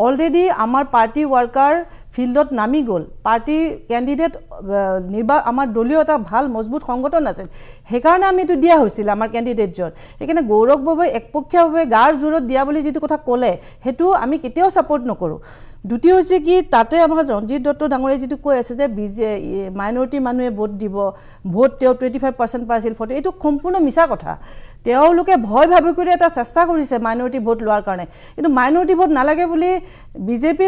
অলৰেডি আমাৰ পাৰ্টি ৱাৰ্কাৰ ফিল্ডত নামি গ'ল পাৰ্টি কেণ্ডিডেট আমাৰ দলীয় এটা ভাল মজবুত সংগঠন আছিল সেইকাৰণে আমি এইটো দিয়া হৈছিল আমাৰ কেণ্ডিডেটজন সেইকাৰণে গৌৰৱ গগৈ একপক্ষীয়ভাৱে গাৰ জোৰত দিয়া বুলি যিটো কথা ক'লে সেইটো আমি কেতিয়াও ছাপোৰ্ট নকৰোঁ দ্বিতীয় হৈছে কি তাতে আমাৰ ৰঞ্জিত দত্ত ডাঙৰীয়াই যিটো কৈ আছে যে মাইনৰিটি মানুহে ভোট দিব ভোট তেওঁ 25% পাইছিল ফটো এইটো সম্পূৰ্ণ মিছা কথা তেওঁলোকে ভয় ভাবি কৰি এটা চেষ্টা কৰিছে মাইনৰিটি ভোট লোৱাৰ কাৰণে কিন্তু মাইনৰিটি ভোট নালাগে বুলি বিজেপি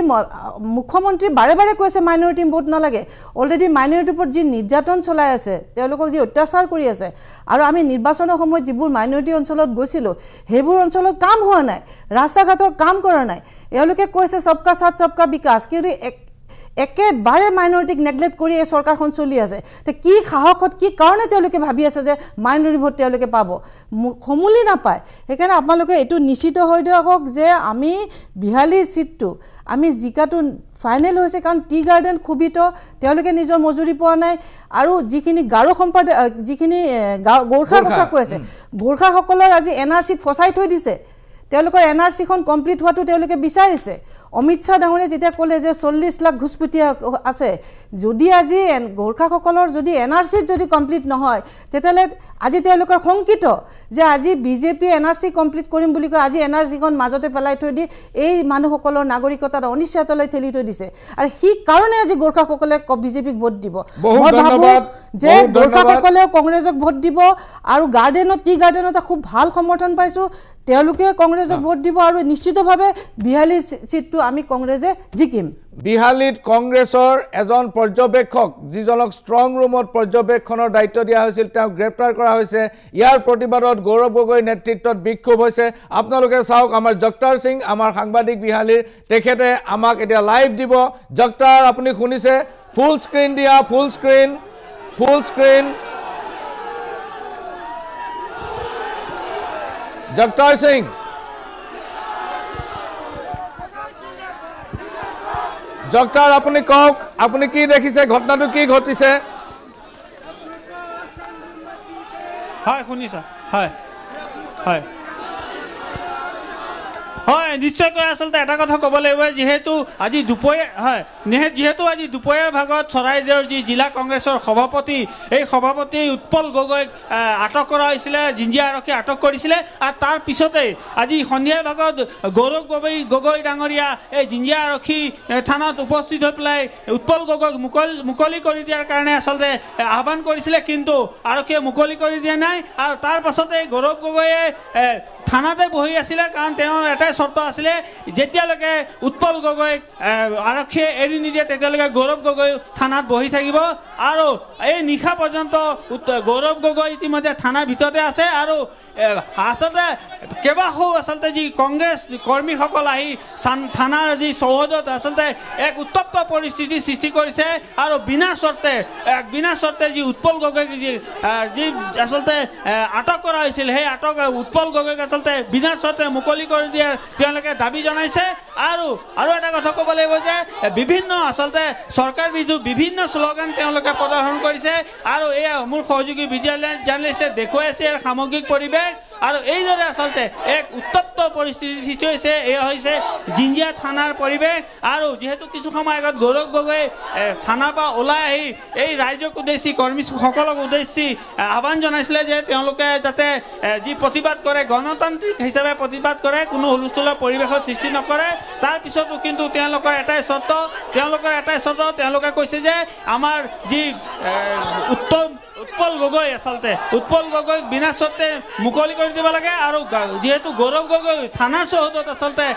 মুখ্যমন্ত্ৰী বাৰে বাৰে কৈছে মাইনৰিটি ভোট নালাগে অলৰেডি মাইনৰিটিৰ ওপৰত যি নিৰ্যাতন চলাই আছে তেওঁলোকক যি অত্যাচাৰ কৰি আছে আৰু আমি নিৰ্বাচনৰ সময়ত যিবোৰ মাইনৰিটি অঞ্চলত গৈছিলোঁ সেইবোৰ অঞ্চলত কাম হোৱা নাই ৰাস্তা ঘাটৰ কাম কৰা নাই এওঁলোকে কৈছে সবকা সাথ সবকা বিকাশ কিন্তু একেবাৰে মাইনৰিটিক নেগলেক্ট কৰি এই চৰকাৰখন চলি আছে তে কি সাহসত কি কাৰণে তেওঁলোকে ভাবি আছে যে মাইনৰিটি ভোট তেওঁলোকে পাব সমুলি নাপায় সেইকাৰণে আপোনালোকে এইটো নিশ্চিত হৈ দিয়ক যে আমি 42 সিটটো আমি জিকাটো ফাইনেল হৈছে কাৰণ টি গাৰ্ডেন খুবিত তেওঁলোকে নিজৰ মজুৰি পোৱা নাই আৰু যিখিনি গাৰো সম্প্ৰদায় যিখিনি গোৰ্খাৰ কথা কৈ আছে গোৰ্খাসকলৰ আজি এনআৰচিত ফচাই থৈ দিছে তেওঁলোকৰ এনআৰচিখন কমপ্লিট হোৱাটো তেওঁলোকে বিচাৰিছে অমিত শাহ ডাঙৰীয়াই যেতিয়া ক'লে যে 40 লাখ ঘুষপেটীয়া আছে যদি আজি গোৰ্খাসকলৰ যদি এনআৰচিত যদি কমপ্লিট নহয় তেতিয়াহ'লে আজি তেওঁলোকৰ শংকিত যে আজি বিজেপি এনআৰচি কমপ্লিট কৰিম বুলি কয় আজি এনআৰচিখন মাজতে পেলাই থৈ দি এই মানুহসকলৰ নাগৰিকতাৰ অনিশ্চয়তালৈ ঠেলি থৈ দিছে আৰু সেই কাৰণে আজি গোৰ্খাসকলে বিজেপিক ভোট দিব মই ভাবোঁ যে গোৰ্খাসকলেও কংগ্ৰেছক ভোট দিব আৰু গাৰ্ডেনত টি গাৰ্ডেনত এটা খুব ভাল সমৰ্থন পাইছোঁ তেওঁলোকে কংগ্ৰেছক ভোট দিব আৰু নিশ্চিতভাৱে 42 সিটটো আমি কংগ্ৰেছে জিকিম বিহালীত কংগ্ৰেছৰ এজন পৰ্যবেক্ষক যিজনক ষ্ট্ৰং ৰুমত পৰ্যবেক্ষণৰ দায়িত্ব দিয়া হৈছিল তেওঁক গ্ৰেপ্তাৰ কৰা হৈছে ইয়াৰ প্ৰতিবাদত গৌৰৱ গগৈৰ নেতৃত্বত বিক্ষোভ হৈছে আপোনালোকে চাওক আমাৰ জগতাৰ সিং আমাৰ সাংবাদিক বিহালীৰ তেখেতে আমাক এতিয়া লাইভ দিব জগতাৰ আপুনি শুনিছে ফুল স্ক্ৰীন দিয়া ফুল স্ক্ৰীন জগতাৰ সিং জগতাৰ আপুনি কওক আপুনি কি দেখিছে ঘটনাটো কি ঘটিছে হয় শুনিছা হয় হয় হয় নিশ্চয়কৈ আচলতে এটা কথা ক'ব লাগিব যিহেতু আজি দুপৰীয়া হয় যিহেতু আজি দুপৰীয়াৰ ভাগত চৰাইদেউৰ যি জিলা কংগ্ৰেছৰ সভাপতি এই সভাপতি উৎপল গগৈক আটক কৰা হৈছিলে জিঞ্জিয়া আৰক্ষীয়ে আটক কৰিছিলে আৰু তাৰ পিছতেই আজি সন্ধিয়াৰ ভাগত গৌৰৱ গগৈ ডাঙৰীয়া এই জিঞ্জিয়া আৰক্ষী থানাত উপস্থিত হৈ পেলাই উৎপল গগৈক মুকলি কৰি দিয়াৰ কাৰণে আচলতে আহ্বান কৰিছিলে কিন্তু আৰক্ষীয়ে মুকলি কৰি দিয়া নাই আৰু তাৰ পাছতে গৌৰৱ গগৈয়ে থানাতে বহি আছিলে কাৰণ তেওঁৰ এটাই চৰ্ত আছিলে যেতিয়ালৈকে উৎপল গগৈক আৰক্ষীয়ে এৰি নিদিয়ে তেতিয়ালৈকে গৌৰৱ গগৈ থানাত বহি থাকিব আৰু এই নিশা পৰ্যন্ত গৌৰৱ গগৈ ইতিমধ্যে থানাৰ ভিতৰতে আছে আৰু আচলতে কেইবাশো আচলতে যি কংগ্ৰেছ কৰ্মীসকল আহি থানাৰ যি চৌহদত আচলতে এক উত্তপ্ত পৰিস্থিতি সৃষ্টি কৰিছে আৰু বিনা চৰ্তে যি উৎপল গগৈক যি আচলতে আটক কৰা হৈছিল সেই উৎপল গগৈক আচলতে বিনা চৰ্তে মুকলি কৰি দিয়াৰ তেওঁলোকে দাবী জনাইছে আৰু এটা কথা ক'ব লাগিব যে বিভিন্ন আচলতে চৰকাৰ বিৰোধী বিভিন্ন শ্লোগান তেওঁলোকে প্ৰদৰ্শন কৰিছে আৰু এয়া মোৰ সহযোগী ভিডিঅ' জাৰ্নেলিষ্টে দেখুৱাই আছে ইয়াৰ সামগ্ৰিক পৰিৱেশ আৰু এইদৰে আচলতে এক উত্তপ্ত পৰিস্থিতি সৃষ্টি হৈছে এয়া হৈছে জিঞ্জিয়া থানাৰ পৰিৱেশ আৰু যিহেতু কিছু সময় আগত গৌৰৱ গগৈ থানাৰ পৰা ওলাই আহি এই ৰাইজক উদ্দেশ্যি কৰ্মীসকলক উদ্দেশ্যি আহ্বান জনাইছিলে যে তেওঁলোকে যাতে যি প্ৰতিবাদ কৰে গণতান্ত্ৰিক হিচাপে প্ৰতিবাদ কৰে কোনো হুলস্থুলৰ পৰিৱেশত সৃষ্টি নকৰে তাৰ পিছতো কিন্তু তেওঁলোকৰ এটাই চৰ্ত তেওঁলোকে কৈছে যে আমাৰ যি উৎপল গগৈ আচলতে উৎপল গগৈক বিনা চৰ্তে মুকলি কৰি দিব লাগে আৰু যেহেতু গৌৰৱ গগৈ থানাৰ চৌহদত আচলতে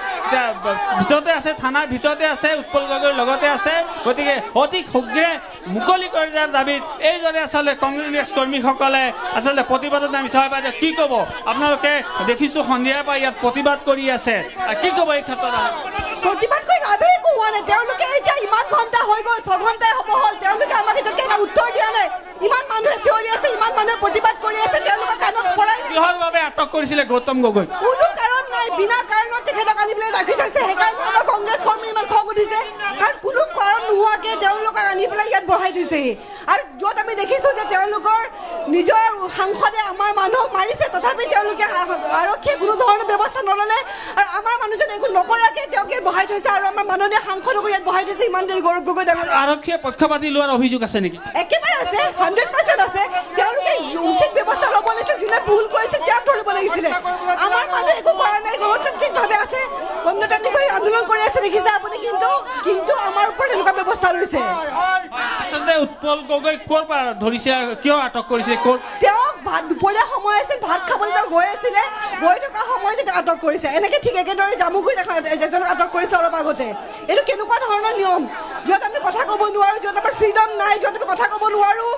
ভিতৰতে আছে থানাৰ ভিতৰতে আছে উৎপল গগৈৰ লগতে আছে গতিকে অতি শীঘ্ৰে মুকলি কৰি দিয়াৰ দাবীত এইদৰে আচলতে কংগ্ৰেছ কৰ্মীসকলে আচলতে প্ৰতিবাদত নামিছে হয় বাইদেউ কি ক'ব আপোনালোকে দেখিছোঁ সন্ধিয়াৰ পৰা ইয়াত প্ৰতিবাদ কৰি আছে কি ক'ব এই ক্ষেত্ৰত প্ৰতিবাদ কৰি লাভে একো হোৱা নাই তেওঁলোকে এতিয়া ইমান ঘণ্টা হৈ গ'ল 6 ঘণ্টাই হ'ব হ'ল তেওঁলোকে আমাক এতিয়ালৈকে উত্তৰ দিয়া নাই ইমান মানুহে চিঞৰি আছে ইমান মানুহে প্ৰতিবাদ কৰি আছে তেওঁলোকৰ কাণত পৰাই কিহৰ বাবে আটক কৰিছিলে গৌতম গগৈ কোনো কাৰণ নাই বিনা কাৰণত তেখেতক আনি পেলাই ৰাখি থৈছে সেইকাৰণে আমাৰ কংগ্ৰেছ কৰ্মী ইমান খং উঠিছে কাৰণ কোনো কাৰণ নোহোৱাকৈ তেওঁলোকক আনি পেলাই ইয়াত বহাই থৈছেহি আৰু য'ত আমি দেখিছোঁ যে তেওঁলোকৰ নিজৰ সাংসদে আমাৰ মানুহক মাৰিছে তথাপি তেওঁলোকে আৰক্ষীয়ে কোনো ধৰণৰ ব্যৱস্থা নল'লে আৰু আমাৰ মানুহজনে একো নকৰাকৈ তেওঁকে বহাই থৈ থৈছে আৰু আমাৰ মাননীয় সাংসদকো ইয়াত বহাই থৈছে ইমান দেৰি গৌৰৱ গগৈ ডাঙৰ আৰক্ষীয়ে পক্ষপাতি লোৱাৰ অভিযোগ আছে নেকি একেবাৰে আছে 100% আছে তেওঁলোকে উচিত ব্যৱস্থা ল'ব লাগিছিল যোনে ভুল কৰিছিল তেওঁক ধৰিব লাগিছিলে আমাৰ মানুহে একো কৰা নাই গণতান্ত্ৰিকভাৱে আছে গণতান্ত্ৰিকভাৱে আন্দোলন কৰি আছে দেখিছে আপুনি কিন্তু আমাৰ ওপৰত এনেকুৱা ব্যৱস্থা লৈছে আচলতে উৎপল গগৈ ক'ৰ পৰা ধৰিছে কিয় আটক কৰিছে ক'ৰ তেওঁক দুপৰীয়া সময় আছিল ভাত খাবলৈ তেওঁ গৈ আছিলে গৈ থকা সময়তে আটক কৰিছে এনেকৈ ঠিক একেদৰে জামুগুৰিত এজনক আটক কৰিছে অলপ আগতে এইটো কেনেকুৱা ধৰণৰ নিয়ম য'ত আমি কথা ক'ব নোৱাৰোঁ য'ত আমাৰ ফ্ৰীডম নাই য'ত আমি কথা ক'ব নোৱাৰোঁ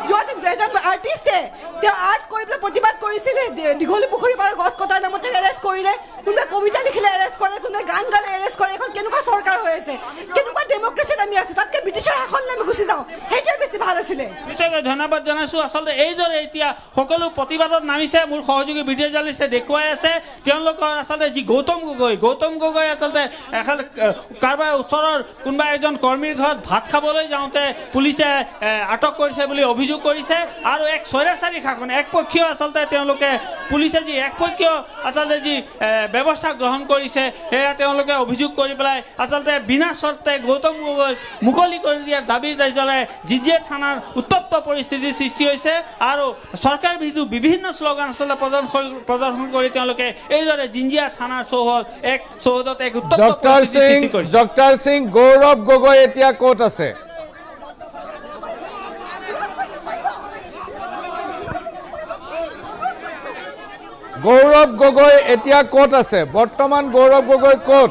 য'ত এজন আৰ্টিষ্টে তেওঁ আৰ্ট কৰি পেলাই প্ৰতিবাদ কৰিছিলে দীঘলী পুখুৰী পাৰৰ গছ কটাৰ নামতে এৰেষ্ট কৰিলে কোনোবাই কবিতা লিখিলে এৰেষ্ট কৰে কোনোবাই গান গালে এৰেষ্ট কৰে এখন কেনেকুৱা চৰকাৰ হৈ আছে কেনেকুৱা ডেমক্ৰেচিত আমি আছোঁ তাতকৈ ব্ৰিটিছৰ শাসনলৈ আমি গুচি যাওঁ সেইটোৱে বেছি ভাল আছিলে নিশ্চয়কৈ ধন্যবাদ জনাইছোঁ আচলতে এইদৰে এতিয়া সকলো প্ৰতিবাদত নামিছে মোৰ সহযোগী ভিডিঅ' জাৰ্নেলিষ্টে দেখুৱাই আছে তেওঁলোকৰ আচলতে যি গৌতম গগৈ আচলতে কাৰোবাৰ ওচৰৰ কোনোবা এজন কৰ্মীৰ ঘৰত ভাত খাবলৈ যাওঁতে পুলিচে আটক কৰিছে বুলি অভিযোগ কৰিছে আৰু এক স্বৈৰাচাৰী শাসন একপক্ষীয় আচলতে তেওঁলোকে পুলিচে যি একপক্ষীয় আচলতে যি ব্যৱস্থা গ্ৰহণ কৰিছে সেয়া তেওঁলোকে অভিযোগ কৰি পেলাই আচলতে বিনা চৰ্তে গৌতম গগৈ মুকলি কৰি দিয়াৰ দাবী জনাই জিজিএ থানাৰ উত্তপ্ত পৰিস্থিতিৰ সৃষ্টি হৈছে আৰু চৰকাৰ বিৰোধী বিভিন্ন শ্লোগান আচলতে প্ৰদৰ্শন কৰি তেওঁলোকে এইদৰে জিঞ্জিয়া থানাৰ চৌহদত এক উত্তপ্ত পৰিস্থিতিৰ সৃষ্টি কৰিছে ডক্টৰ সিং গৌৰৱ গগৈ এতিয়া ক'ত আছে গৌৰৱ গগৈ এতিয়া ক'ত আছে বৰ্তমান গৌৰৱ গগৈ ক'ত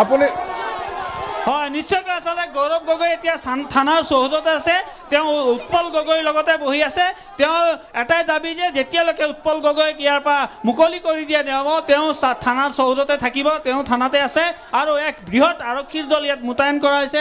আপুনি হয় নিশ্চয়কৈ আচলতে গৌৰৱ গগৈ এতিয়া থানাৰ চৌহদতে আছে তেওঁ উৎপল গগৈৰ লগতে বহি আছে তেওঁ এটাই দাবী যে যেতিয়ালৈকে উৎপল গগৈক ইয়াৰ পৰা মুকলি কৰি দিয়া নহ'ব তেওঁ থানাৰ চৌহদতে থাকিব তেওঁ থানাতে আছে আৰু এক বৃহৎ আৰক্ষীৰ দল ইয়াত মোতায়েন কৰা হৈছে